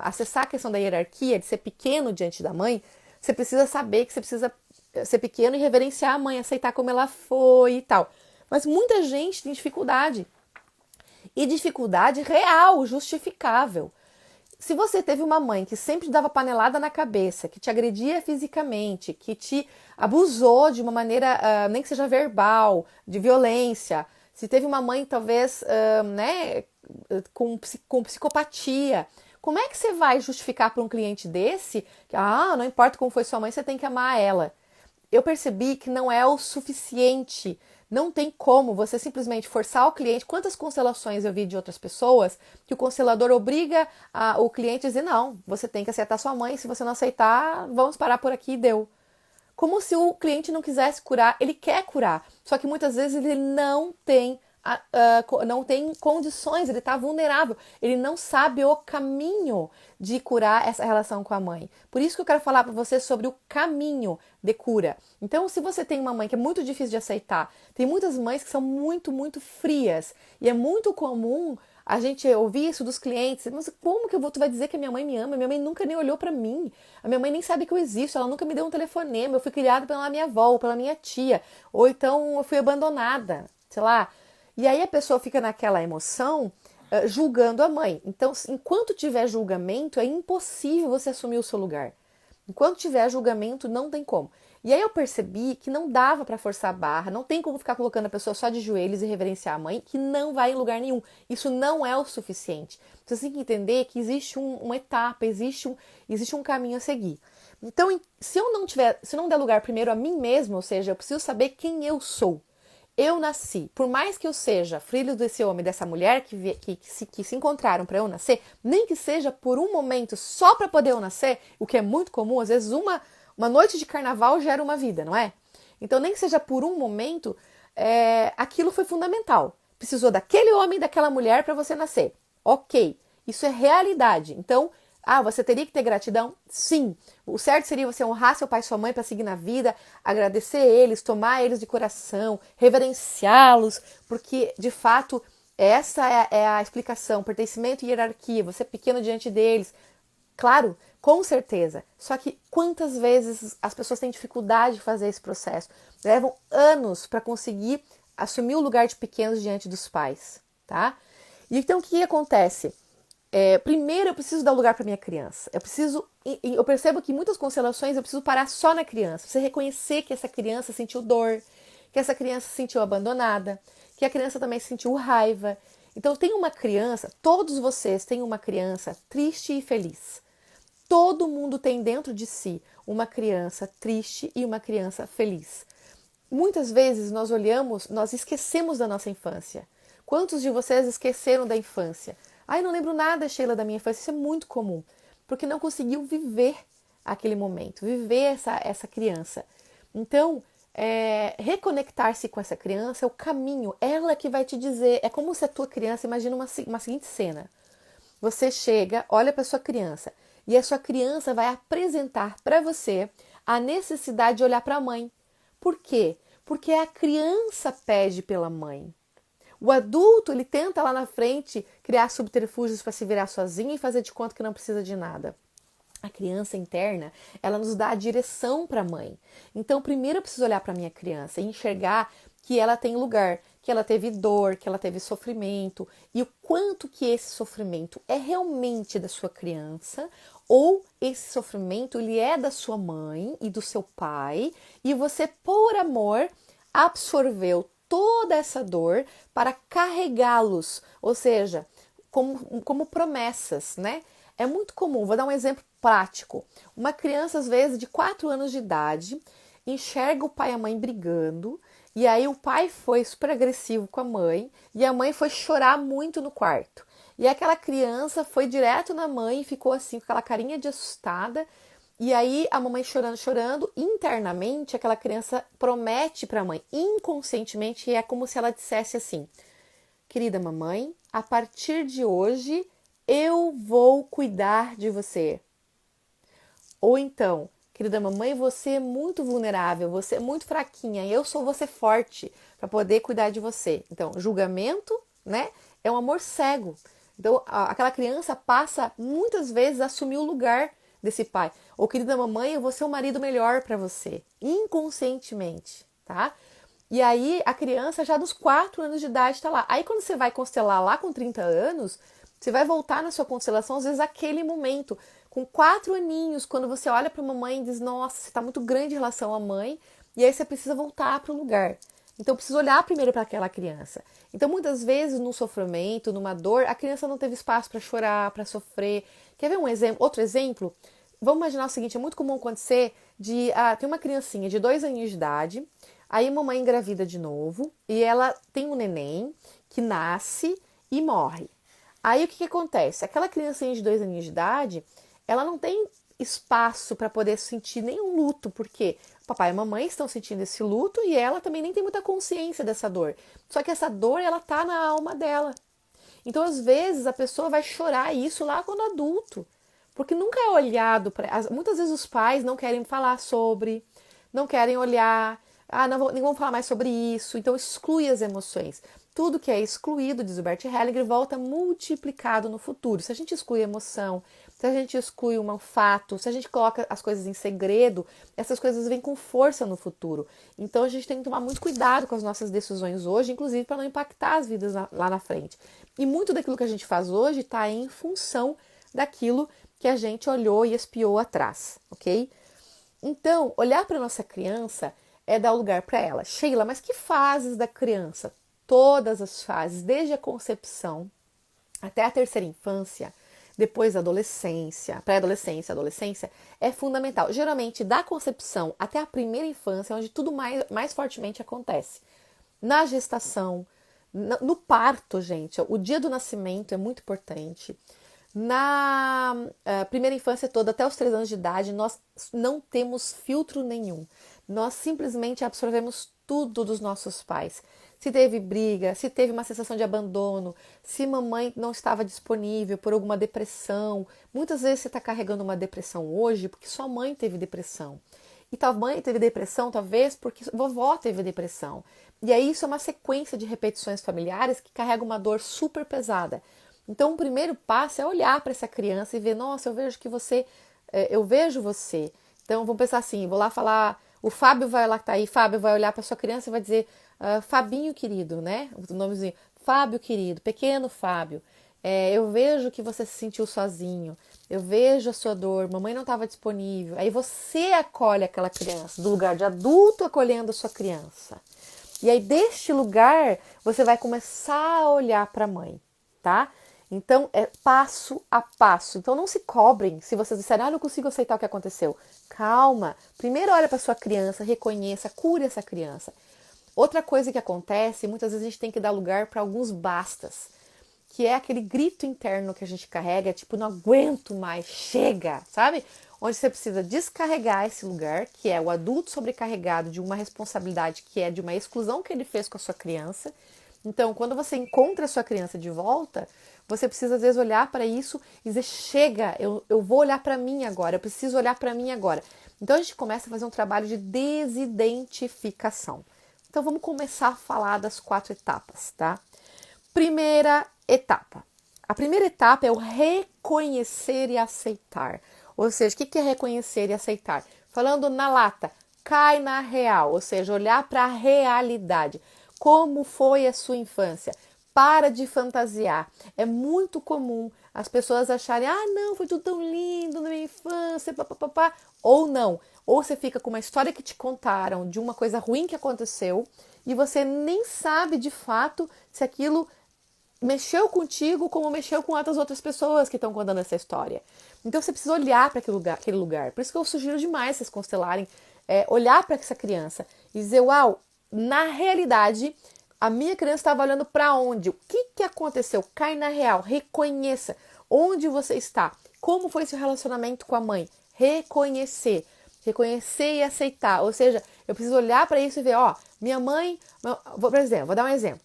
acessar a questão da hierarquia, de ser pequeno diante da mãe, você precisa saber que você precisa ser pequeno e reverenciar a mãe, aceitar como ela foi e tal. Mas muita gente tem dificuldade. E dificuldade real, justificável. Se você teve uma mãe que sempre dava panelada na cabeça, que te agredia fisicamente, que te abusou de uma maneira, nem que seja verbal, de violência, se teve uma mãe talvez com psicopatia, como é que você vai justificar para um cliente desse que não importa como foi sua mãe, você tem que amar ela? Eu percebi que não é o suficiente. Não tem como você simplesmente forçar o cliente. Quantas constelações eu vi de outras pessoas que o constelador obriga o cliente a dizer não, você tem que aceitar sua mãe, se você não aceitar, vamos parar por aqui e deu. Como se o cliente não quisesse curar, ele quer curar, só que muitas vezes ele não tem condições, ele está vulnerável, ele não sabe o caminho de curar essa relação com a mãe. Por isso que eu quero falar para você sobre o caminho de cura. Então, se você tem uma mãe que é muito difícil de aceitar, tem muitas mães que são muito, muito frias, e é muito comum a gente ouvir isso dos clientes, mas como que tu vai dizer que a minha mãe me ama? Minha mãe nunca nem olhou para mim, a minha mãe nem sabe que eu existo, ela nunca me deu um telefonema, eu fui criada pela minha avó, ou pela minha tia, ou então eu fui abandonada, sei lá. E aí a pessoa fica naquela emoção julgando a mãe. Então, enquanto tiver julgamento, é impossível você assumir o seu lugar. Enquanto tiver julgamento, não tem como. E aí eu percebi que não dava para forçar a barra, não tem como ficar colocando a pessoa só de joelhos e reverenciar a mãe, que não vai em lugar nenhum. Isso não é o suficiente. Você tem que entender que existe uma etapa, existe um caminho a seguir. Então, se não der lugar primeiro a mim mesmo, ou seja, eu preciso saber quem eu sou. Eu nasci, por mais que eu seja filho desse homem, dessa mulher que se encontraram para eu nascer, nem que seja por um momento só para poder eu nascer, o que é muito comum, às vezes uma noite de carnaval gera uma vida, não é? Então, nem que seja por um momento, aquilo foi fundamental. Precisou daquele homem, daquela mulher para você nascer. Ok, isso é realidade. Então, você teria que ter gratidão? Sim. O certo seria você honrar seu pai e sua mãe para seguir na vida, agradecer eles, tomar eles de coração, reverenciá-los, porque, de fato, essa é a explicação. Pertencimento e hierarquia, você é pequeno diante deles. Claro, com certeza. Só que quantas vezes as pessoas têm dificuldade de fazer esse processo? Levam anos para conseguir assumir o lugar de pequenos diante dos pais, tá? E então, o que acontece? Primeiro eu preciso dar lugar para minha criança. Eu percebo que em muitas constelações eu preciso parar só na criança. Você reconhecer que essa criança sentiu dor, que essa criança se sentiu abandonada, que a criança também sentiu raiva. Então tem uma criança, todos vocês têm uma criança triste e feliz. Todo mundo tem dentro de si uma criança triste e uma criança feliz. Muitas vezes nós esquecemos da nossa infância. Quantos de vocês esqueceram da infância? Não lembro nada, Sheila, da minha infância. Isso é muito comum, porque não conseguiu viver aquele momento, viver essa criança. Então, reconectar-se com essa criança é o caminho, ela que vai te dizer. É como se a tua criança, imagina uma seguinte cena. Você chega, olha para sua criança, e a sua criança vai apresentar para você a necessidade de olhar para a mãe. Por quê? Porque a criança pede pela mãe. O adulto, ele tenta lá na frente criar subterfúgios para se virar sozinho e fazer de conta que não precisa de nada. A criança interna, ela nos dá a direção para a mãe. Então, primeiro eu preciso olhar para a minha criança e enxergar que ela tem lugar, que ela teve dor, que ela teve sofrimento e o quanto que esse sofrimento é realmente da sua criança ou esse sofrimento ele é da sua mãe e do seu pai e você, por amor, absorveu toda essa dor para carregá-los, ou seja, como promessas, né? É muito comum, vou dar um exemplo prático. Uma criança, às vezes, de 4 anos de idade, enxerga o pai e a mãe brigando, e aí o pai foi super agressivo com a mãe, e a mãe foi chorar muito no quarto. E aquela criança foi direto na mãe e ficou assim, com aquela carinha de assustada, E aí a mamãe chorando, chorando, internamente aquela criança promete para a mãe, inconscientemente, é como se ela dissesse assim: querida mamãe, a partir de hoje eu vou cuidar de você. Ou então, querida mamãe, você é muito vulnerável, você é muito fraquinha, eu sou você forte para poder cuidar de você. Então, julgamento, né, é um amor cego. Então, aquela criança passa muitas vezes a assumir o lugar desse pai. Ou querida mamãe, eu vou ser o marido melhor para você, inconscientemente, tá? E aí a criança já dos 4 anos de idade está lá. Aí quando você vai constelar lá com 30 anos, você vai voltar na sua constelação, às vezes aquele momento, com 4 aninhos, quando você olha para a mamãe e diz, nossa, você está muito grande em relação à mãe, e aí você precisa voltar para o lugar. Então eu preciso olhar primeiro para aquela criança. Então muitas vezes no sofrimento, numa dor, a criança não teve espaço para chorar, para sofrer. Quer ver um exemplo? Outro exemplo? Vamos imaginar o seguinte, é muito comum acontecer de, tem uma criancinha de 2 aninhos de idade, aí a mamãe engravida de novo e ela tem um neném que nasce e morre. Aí o que acontece? Aquela criancinha de 2 aninhos de idade, ela não tem espaço para poder sentir nenhum luto, porque o papai e a mamãe estão sentindo esse luto e ela também nem tem muita consciência dessa dor. Só que essa dor, ela tá na alma dela. Então, às vezes, a pessoa vai chorar isso lá quando adulto, porque nunca é olhado para. Muitas vezes os pais não querem falar sobre, não querem olhar, não vamos falar mais sobre isso, então exclui as emoções. Tudo que é excluído, diz o Bert Hellinger, volta multiplicado no futuro. Se a gente exclui a emoção, se a gente exclui um fato, se a gente coloca as coisas em segredo, essas coisas vêm com força no futuro. Então a gente tem que tomar muito cuidado com as nossas decisões hoje, inclusive para não impactar as vidas lá na frente. E muito daquilo que a gente faz hoje está em função daquilo que a gente olhou e espiou atrás, ok? Então, olhar para nossa criança é dar lugar para ela. Sheila, mas que fases da criança? Todas as fases, desde a concepção até a terceira infância, depois a adolescência, pré-adolescência, adolescência, é fundamental. Geralmente, da concepção até a primeira infância, é onde tudo mais fortemente acontece. Na gestação, no parto, gente, o dia do nascimento é muito importante. Na primeira infância toda, até os 3 anos de idade, nós não temos filtro nenhum. Nós simplesmente absorvemos tudo dos nossos pais. Se teve briga, se teve uma sensação de abandono, se mamãe não estava disponível por alguma depressão. Muitas vezes você está carregando uma depressão hoje porque sua mãe teve depressão. E tua mãe teve depressão, talvez, porque vovó teve depressão. E aí isso é uma sequência de repetições familiares que carrega uma dor super pesada. Então, o primeiro passo é olhar para essa criança e ver, nossa, eu vejo que você, eu vejo você. Então, vamos pensar assim, vou lá falar, o Fábio vai lá, tá aí, Fábio vai olhar para sua criança e vai dizer, Fabinho querido, né? O nomezinho, Fábio querido, pequeno Fábio, eu vejo que você se sentiu sozinho, eu vejo a sua dor, mamãe não estava disponível. Aí você acolhe aquela criança, do lugar de adulto acolhendo a sua criança. E aí, deste lugar, você vai começar a olhar para a mãe, tá? Então, é passo a passo. Então, não se cobrem se vocês disserem, não consigo aceitar o que aconteceu. Calma. Primeiro olha para sua criança, reconheça, cure essa criança. Outra coisa que acontece, muitas vezes a gente tem que dar lugar para alguns bastas, que é aquele grito interno que a gente carrega, tipo, não aguento mais, chega, sabe? Onde você precisa descarregar esse lugar, que é o adulto sobrecarregado de uma responsabilidade que é de uma exclusão que ele fez com a sua criança. Então, quando você encontra a sua criança de volta, você precisa, às vezes, olhar para isso e dizer, chega, eu vou olhar para mim agora, eu preciso olhar para mim agora. Então, a gente começa a fazer um trabalho de desidentificação. Então, vamos começar a falar das 4 etapas, tá? Primeira etapa. A primeira etapa é o reconhecer e aceitar. Ou seja, o que é reconhecer e aceitar? Falando na lata, cai na real, ou seja, olhar para a realidade. Como foi a sua infância? Para de fantasiar. É muito comum as pessoas acharem, não, foi tudo tão lindo na minha infância, papapá. Ou não. Ou você fica com uma história que te contaram de uma coisa ruim que aconteceu e você nem sabe de fato se aquilo mexeu contigo como mexeu com outras pessoas que estão contando essa história. Então você precisa olhar para aquele lugar. Por isso que eu sugiro demais vocês constelarem, olhar para essa criança e dizer, uau, na realidade, a minha criança estava olhando para onde? O que aconteceu? Cai na real, reconheça onde você está. Como foi seu relacionamento com a mãe? reconhecer e aceitar. Ou seja, eu preciso olhar para isso e ver, ó, minha mãe, por exemplo, vou dar um exemplo.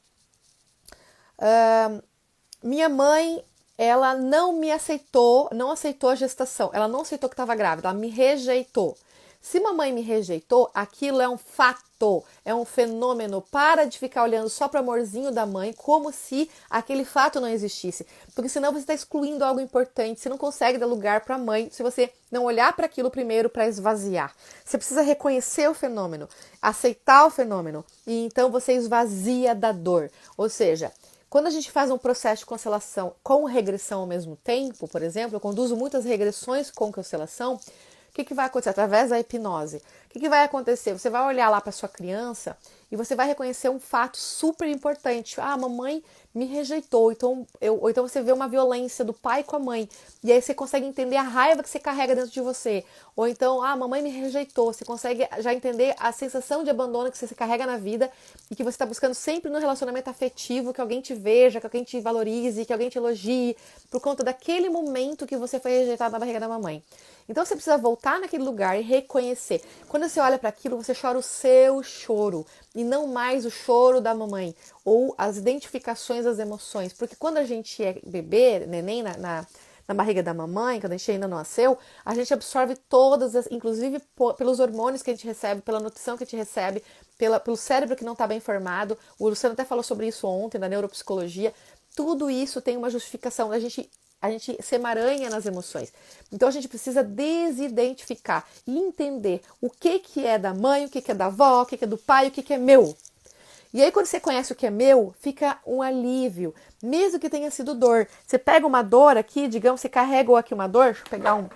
Minha mãe, ela não aceitou a gestação, ela não aceitou que estava grávida, ela me rejeitou. Se mamãe me rejeitou, aquilo é um fato, é um fenômeno. Para de ficar olhando só para o amorzinho da mãe como se aquele fato não existisse. Porque senão você está excluindo algo importante, você não consegue dar lugar para a mãe se você não olhar para aquilo primeiro para esvaziar. Você precisa reconhecer o fenômeno, aceitar o fenômeno e então você esvazia da dor. Ou seja, quando a gente faz um processo de cancelação com regressão ao mesmo tempo, por exemplo, eu conduzo muitas regressões com cancelação. O que vai acontecer? Através da hipnose. O que vai acontecer? Você vai olhar lá para sua criança e você vai reconhecer um fato super importante. Ah, a mamãe me rejeitou. Ou então você vê uma violência do pai com a mãe. E aí você consegue entender a raiva que você carrega dentro de você. Ou então, a mamãe me rejeitou. Você consegue já entender a sensação de abandono que você carrega na vida e que você está buscando sempre no relacionamento afetivo, que alguém te veja, que alguém te valorize, que alguém te elogie, por conta daquele momento que você foi rejeitado na barriga da mamãe. Então você precisa voltar naquele lugar e reconhecer. Quando você olha para aquilo, você chora o seu choro e não mais o choro da mamãe ou as identificações das emoções. Porque quando a gente é bebê, neném na barriga da mamãe, quando a gente ainda não nasceu, a gente absorve todas, inclusive pelos hormônios que a gente recebe, pela nutrição que a gente recebe, pelo cérebro que não está bem formado. O Luciano até falou sobre isso ontem, na neuropsicologia. Tudo isso tem uma justificação. A gente se emaranha nas emoções. Então a gente precisa desidentificar e entender o que é da mãe, o que é da avó, o que é do pai, o que é meu. E aí quando você conhece o que é meu, fica um alívio, mesmo que tenha sido dor. Você pega uma dor aqui, digamos, você carrega aqui uma dor, deixa eu pegar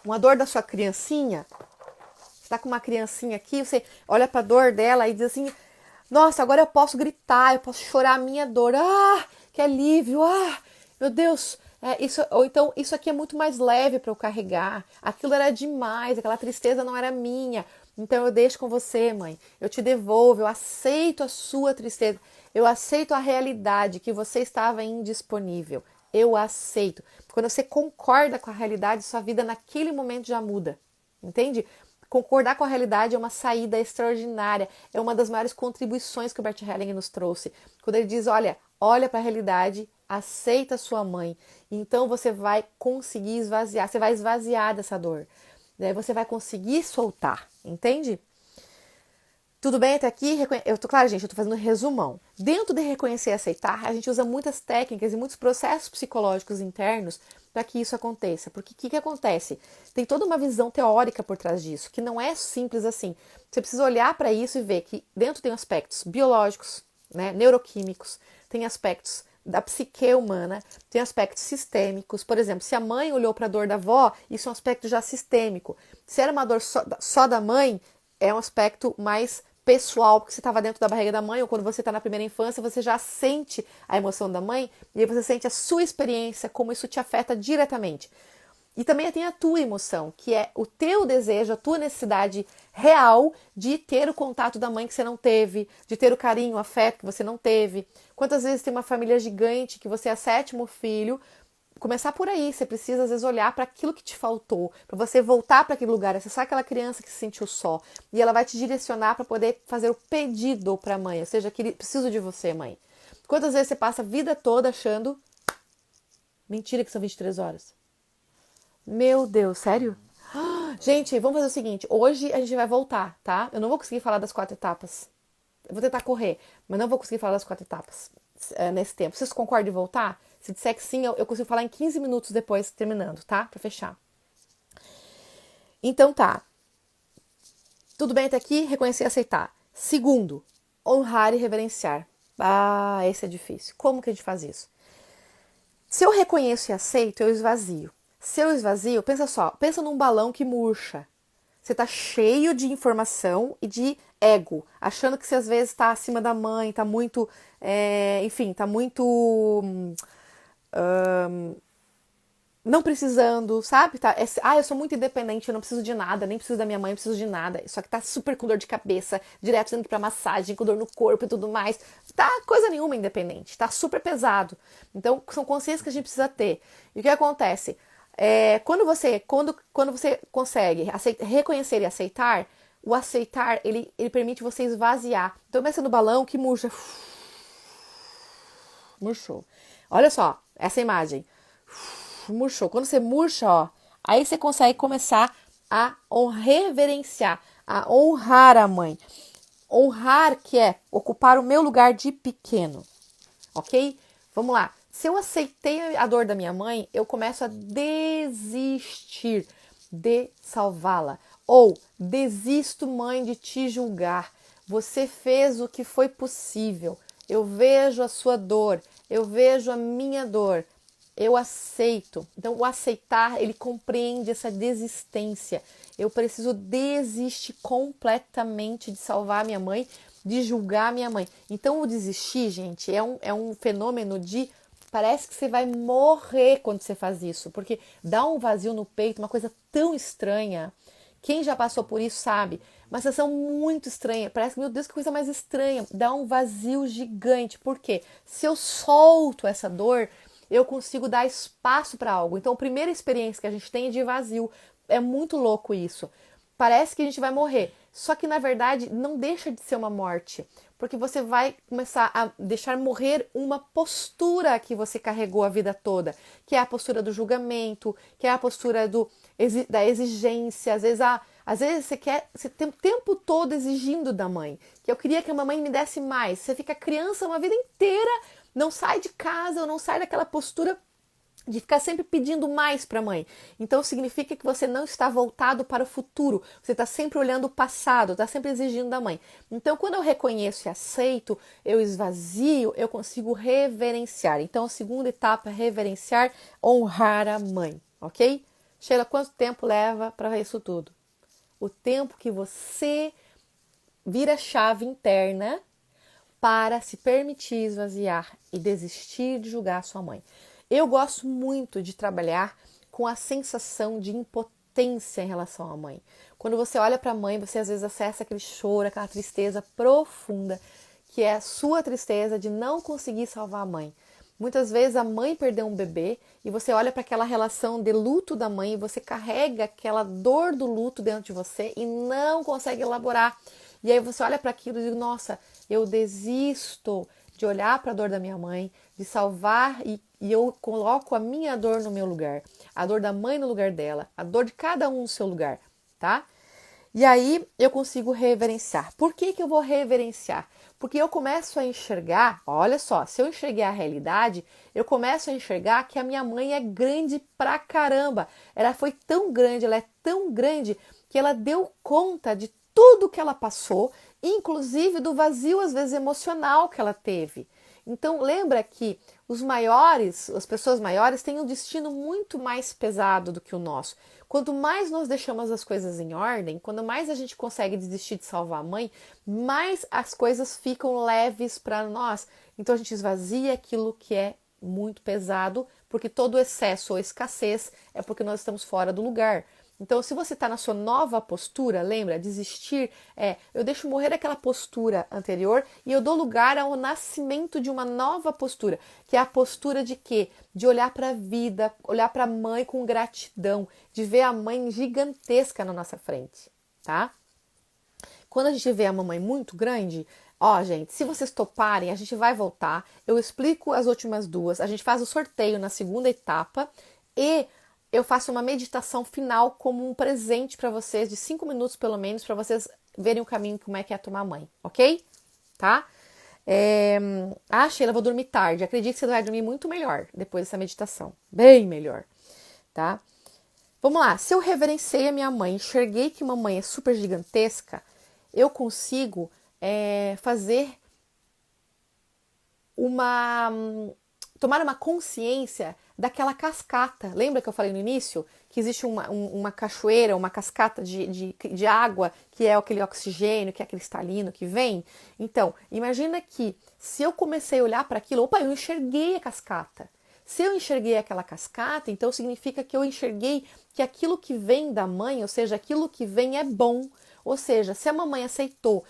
uma dor da sua criancinha. Você está com uma criancinha aqui, você olha para a dor dela e diz assim, nossa, agora eu posso gritar, eu posso chorar a minha dor. Ah, que alívio, meu Deus, ou então isso aqui é muito mais leve para eu carregar. Aquilo era demais, aquela tristeza não era minha. Então eu deixo com você, mãe. Eu te devolvo, eu aceito a sua tristeza. Eu aceito a realidade que você estava indisponível. Eu aceito. Quando você concorda com a realidade, sua vida naquele momento já muda. Entende? Concordar com a realidade é uma saída extraordinária. É uma das maiores contribuições que o Bert Hellinger nos trouxe. Quando ele diz, olha para a realidade, aceita a sua mãe. Então você vai conseguir esvaziar, você vai esvaziar dessa dor. Daí você vai conseguir soltar, entende? Tudo bem até aqui? Claro, gente, eu tô fazendo um resumão. Dentro de reconhecer e aceitar, a gente usa muitas técnicas e muitos processos psicológicos internos para que isso aconteça. Porque o que acontece? Tem toda uma visão teórica por trás disso, que não é simples assim. Você precisa olhar para isso e ver que dentro tem aspectos biológicos, né, neuroquímicos, tem aspectos da psique humana, tem aspectos sistêmicos. Por exemplo, se a mãe olhou para a dor da avó, isso é um aspecto já sistêmico. Se era uma dor só da mãe, é um aspecto mais pessoal, porque você estava dentro da barriga da mãe, ou quando você está na primeira infância, você já sente a emoção da mãe, e aí você sente a sua experiência, como isso te afeta diretamente. E também tem a tua emoção, que é o teu desejo, a tua necessidade real de ter o contato da mãe que você não teve, de ter o carinho, o afeto que você não teve. Quantas vezes tem uma família gigante que você é 7º filho? Começar por aí, você precisa às vezes olhar para aquilo que te faltou, para você voltar para aquele lugar, acessar aquela criança que se sentiu só, e ela vai te direcionar para poder fazer o pedido para a mãe, ou seja, que preciso de você, mãe. Quantas vezes você passa a vida toda achando mentira que são 23 horas? Meu Deus, sério? Gente, vamos fazer o seguinte, hoje a gente vai voltar, tá? Eu não vou conseguir falar das 4 etapas. Eu vou tentar correr, mas não vou conseguir falar das 4 etapas nesse tempo. Vocês concordam em voltar? Se disser que sim, eu consigo falar em 15 minutos depois, terminando, tá? Pra fechar. Então tá. Tudo bem até aqui? Reconhecer e aceitar. Segundo, honrar e reverenciar. Ah, esse é difícil. Como que a gente faz isso? Se eu reconheço e aceito, eu esvazio. Se eu esvazio, pensa num balão que murcha. Você tá cheio de informação e de ego, achando que você às vezes tá acima da mãe, tá muito, tá muito não precisando, sabe? Eu sou muito independente, eu não preciso de nada, nem preciso da minha mãe, não preciso de nada. Só que tá super com dor de cabeça, direto indo pra massagem, com dor no corpo e tudo mais. Tá coisa nenhuma independente, tá super pesado. Então, são consciências que a gente precisa ter. E o que acontece? Quando você consegue reconhecer e aceitar, o aceitar, ele permite você esvaziar. Então, pensa no balão que murcha. Murchou. Olha só, essa imagem. Murchou. Quando você murcha, ó, aí você consegue começar a reverenciar, a honrar a mãe. Honrar, que é ocupar o meu lugar de pequeno. Ok? Vamos lá. Se eu aceitei a dor da minha mãe, eu começo a desistir de salvá-la. Ou desisto, mãe, de te julgar. Você fez o que foi possível. Eu vejo a sua dor. Eu vejo a minha dor. Eu aceito. Então, o aceitar, ele compreende essa desistência. Eu preciso desistir completamente de salvar a minha mãe, de julgar a minha mãe. Então, o desistir, gente, é um fenômeno de... Parece que você vai morrer quando você faz isso, porque dá um vazio no peito, uma coisa tão estranha. Quem já passou por isso sabe. Uma sensação muito estranha. Parece que, meu Deus, que coisa mais estranha. Dá um vazio gigante. Por quê? Se eu solto essa dor, eu consigo dar espaço para algo. Então, a primeira experiência que a gente tem é de vazio. É muito louco isso. Parece que a gente vai morrer. Só que, na verdade, não deixa de ser uma morte. Porque você vai começar a deixar morrer uma postura que você carregou a vida toda. Que é a postura do julgamento, que é a postura da exigência. Às vezes você tem o tempo todo exigindo da mãe. Que eu queria que a mamãe me desse mais. Você fica criança uma vida inteira, não sai de casa, ou não sai daquela postura de ficar sempre pedindo mais para a mãe. Então significa que você não está voltado para o futuro, você está sempre olhando o passado, está sempre exigindo da mãe. Então quando eu reconheço e aceito, eu esvazio, eu consigo reverenciar. Então a segunda etapa é reverenciar, honrar a mãe, ok? Sheila, quanto tempo leva para isso tudo? O tempo que você vira a chave interna para se permitir esvaziar e desistir de julgar a sua mãe. Eu gosto muito de trabalhar com a sensação de impotência em relação à mãe. Quando você olha para a mãe, você às vezes acessa aquele choro, aquela tristeza profunda, que é a sua tristeza de não conseguir salvar a mãe. Muitas vezes a mãe perdeu um bebê e você olha para aquela relação de luto da mãe e você carrega aquela dor do luto dentro de você e não consegue elaborar. E aí você olha para aquilo e diz, nossa, eu desisto de olhar para a dor da minha mãe, de salvar e eu coloco a minha dor no meu lugar, a dor da mãe no lugar dela, a dor de cada um no seu lugar, tá? E aí eu consigo reverenciar. Por que eu vou reverenciar? Porque eu começo a enxergar, olha só, se eu enxergar a realidade, eu começo a enxergar que a minha mãe é grande pra caramba. Ela foi tão grande, ela é tão grande que ela deu conta de tudo que ela passou, inclusive do vazio, às vezes, emocional que ela teve. Então, lembra que as pessoas maiores têm um destino muito mais pesado do que o nosso. Quanto mais nós deixamos as coisas em ordem, quando mais a gente consegue desistir de salvar a mãe, mais as coisas ficam leves para nós. Então, a gente esvazia aquilo que é muito pesado, porque todo excesso ou escassez é porque nós estamos fora do lugar. Então, se você está na sua nova postura, lembra, desistir eu deixo morrer aquela postura anterior e eu dou lugar ao nascimento de uma nova postura, que é a postura de quê? De olhar para a vida, olhar para a mãe com gratidão, de ver a mãe gigantesca na nossa frente, tá? Quando a gente vê a mamãe muito grande, ó, gente, se vocês toparem, a gente vai voltar, eu explico as últimas duas, a gente faz o sorteio na segunda etapa e eu faço uma meditação final como um presente para vocês, de 5 minutos pelo menos, para vocês verem o caminho, como é que é tomar mãe, ok? Tá? Sheila, vou dormir tarde. Acredito que você vai dormir muito melhor depois dessa meditação. Bem melhor, tá? Vamos lá. Se eu reverenciei a minha mãe, enxerguei que uma mãe é super gigantesca, eu consigo tomar uma consciência daquela cascata. Lembra que eu falei no início que existe uma cachoeira, uma cascata de água, que é aquele oxigênio, que é cristalino que vem? Então, imagina que se eu comecei a olhar para aquilo, opa, eu enxerguei a cascata. Se eu enxerguei aquela cascata, então significa que eu enxerguei que aquilo que vem da mãe, ou seja, aquilo que vem é bom. Ou seja, se a mamãe aceitou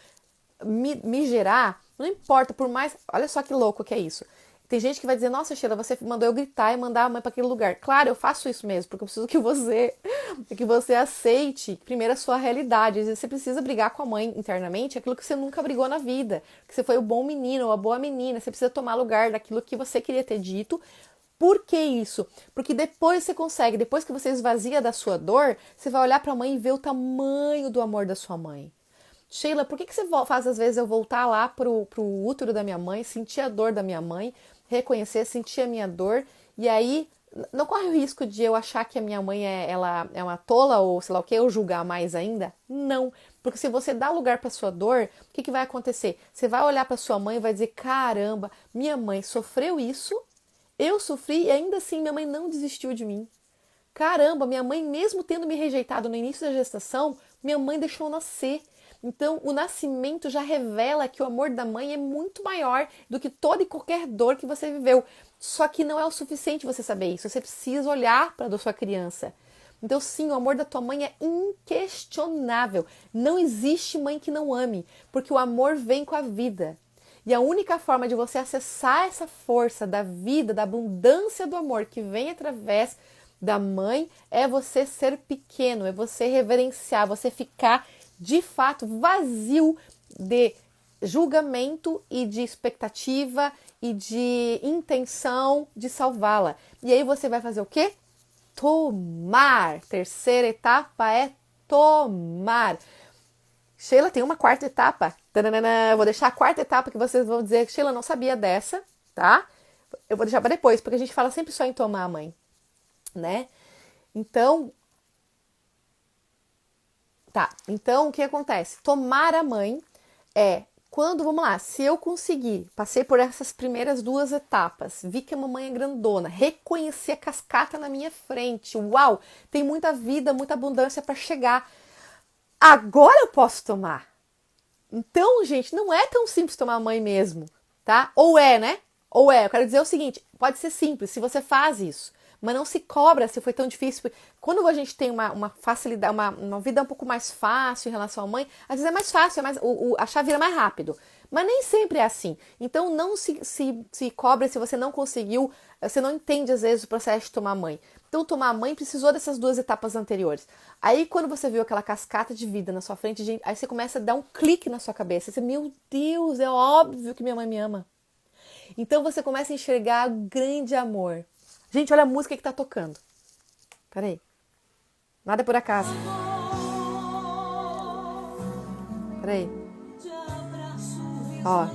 me gerar, não importa, por mais... Olha só que louco que é isso. Tem gente que vai dizer, nossa, Sheila, você mandou eu gritar e mandar a mãe para aquele lugar. Claro, eu faço isso mesmo, porque eu preciso que você aceite primeiro a sua realidade. Às vezes você precisa brigar com a mãe internamente, aquilo que você nunca brigou na vida, que você foi o bom menino ou a boa menina, você precisa tomar lugar daquilo que você queria ter dito. Por que isso? Porque depois você consegue, depois que você esvazia da sua dor, você vai olhar para a mãe e ver o tamanho do amor da sua mãe. Sheila, por que você faz às vezes eu voltar lá pro útero da minha mãe, sentir a dor da minha mãe, reconhecer, sentir a minha dor, e aí não corre o risco de eu achar que a minha mãe ela é uma tola ou sei lá o que, ou julgar mais ainda? Não, porque se você dá lugar para sua dor, o que vai acontecer? Você vai olhar para sua mãe e vai dizer, caramba, minha mãe sofreu isso, eu sofri e ainda assim minha mãe não desistiu de mim. Caramba, minha mãe mesmo tendo me rejeitado no início da gestação, minha mãe deixou eu nascer. Então, o nascimento já revela que o amor da mãe é muito maior do que toda e qualquer dor que você viveu. Só que não é o suficiente você saber isso. Você precisa olhar para a sua criança. Então, sim, o amor da tua mãe é inquestionável. Não existe mãe que não ame, porque o amor vem com a vida. E a única forma de você acessar essa força da vida, da abundância do amor que vem através da mãe, é você ser pequeno, é você reverenciar, você ficar de fato vazio de julgamento e de expectativa e de intenção de salvá-la. E aí você vai fazer o quê? Tomar. Terceira etapa é tomar. Sheila, tem uma quarta etapa. Tananana, eu vou deixar a quarta etapa que vocês vão dizer, Sheila, não sabia dessa, tá? Eu vou deixar para depois, porque a gente fala sempre só em tomar, mãe, né? Então, o que acontece? Tomar a mãe é quando, vamos lá, se eu conseguir, passei por essas primeiras duas etapas, vi que a mamãe é grandona, reconheci a cascata na minha frente, uau, tem muita vida, muita abundância para chegar. Agora eu posso tomar. Então, gente, não é tão simples tomar a mãe mesmo, tá? Ou é, né? Ou é. Eu quero dizer o seguinte, pode ser simples se você faz isso, mas não se cobra se foi tão difícil. Quando a gente tem uma facilidade, uma vida um pouco mais fácil em relação à mãe, às vezes é mais fácil, a chave vira mais rápido. Mas nem sempre é assim. Então não se cobre se você não conseguiu, você não entende às vezes o processo de tomar mãe. Então tomar mãe precisou dessas duas etapas anteriores. Aí quando você viu aquela cascata de vida na sua frente, gente, aí você começa a dar um clique na sua cabeça. Você, meu Deus, é óbvio que minha mãe me ama. Então você começa a enxergar o grande amor. Gente, olha a música que tá tocando. Peraí. Nada é por acaso. Peraí. Ó.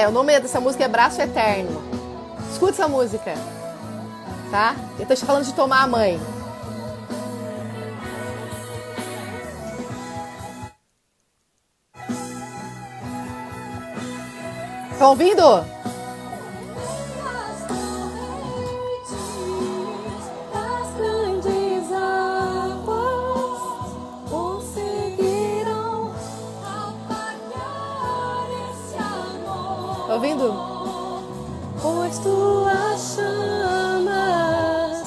O nome dessa música é Braço Eterno. Escuta essa música. Tá? Eu tô te falando de tomar a mãe. Estão ouvindo? Tá ouvindo? Pois tuas chamas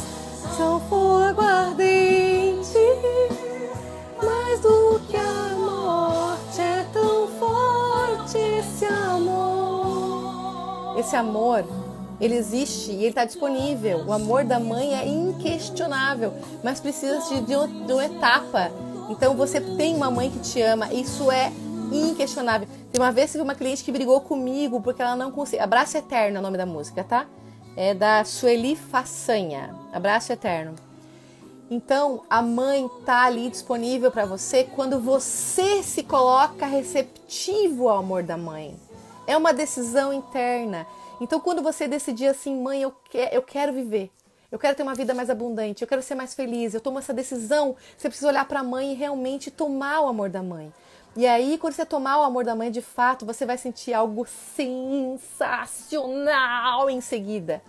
são fogo ardente, mais do que a morte é tão forte esse amor. Esse amor, ele existe e ele está disponível. O amor da mãe é inquestionável, mas precisa de uma etapa. Então você tem uma mãe que te ama, isso é inquestionável. Tem uma vez que uma cliente que brigou comigo porque ela não conseguia. Abraço Eterno é o nome da música, tá? É da Sueli Façanha. Abraço Eterno. Então, a mãe tá ali disponível para você quando você se coloca receptivo ao amor da mãe. É uma decisão interna. Então, quando você decidir assim, mãe, eu quero viver. Eu quero ter uma vida mais abundante. Eu quero ser mais feliz. Eu tomo essa decisão. Você precisa olhar para a mãe e realmente tomar o amor da mãe. E aí, quando você tomar o amor da mãe, de fato, você vai sentir algo sensacional em seguida.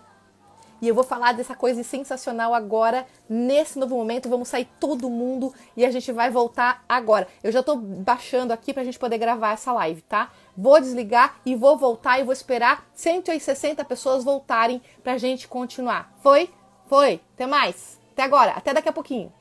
E eu vou falar dessa coisa sensacional agora, nesse novo momento. Vamos sair todo mundo e a gente vai voltar agora. Eu já tô baixando aqui pra gente poder gravar essa live, tá? Vou desligar e vou voltar e vou esperar 160 pessoas voltarem pra gente continuar. Foi? Foi. Até mais. Até agora. Até daqui a pouquinho.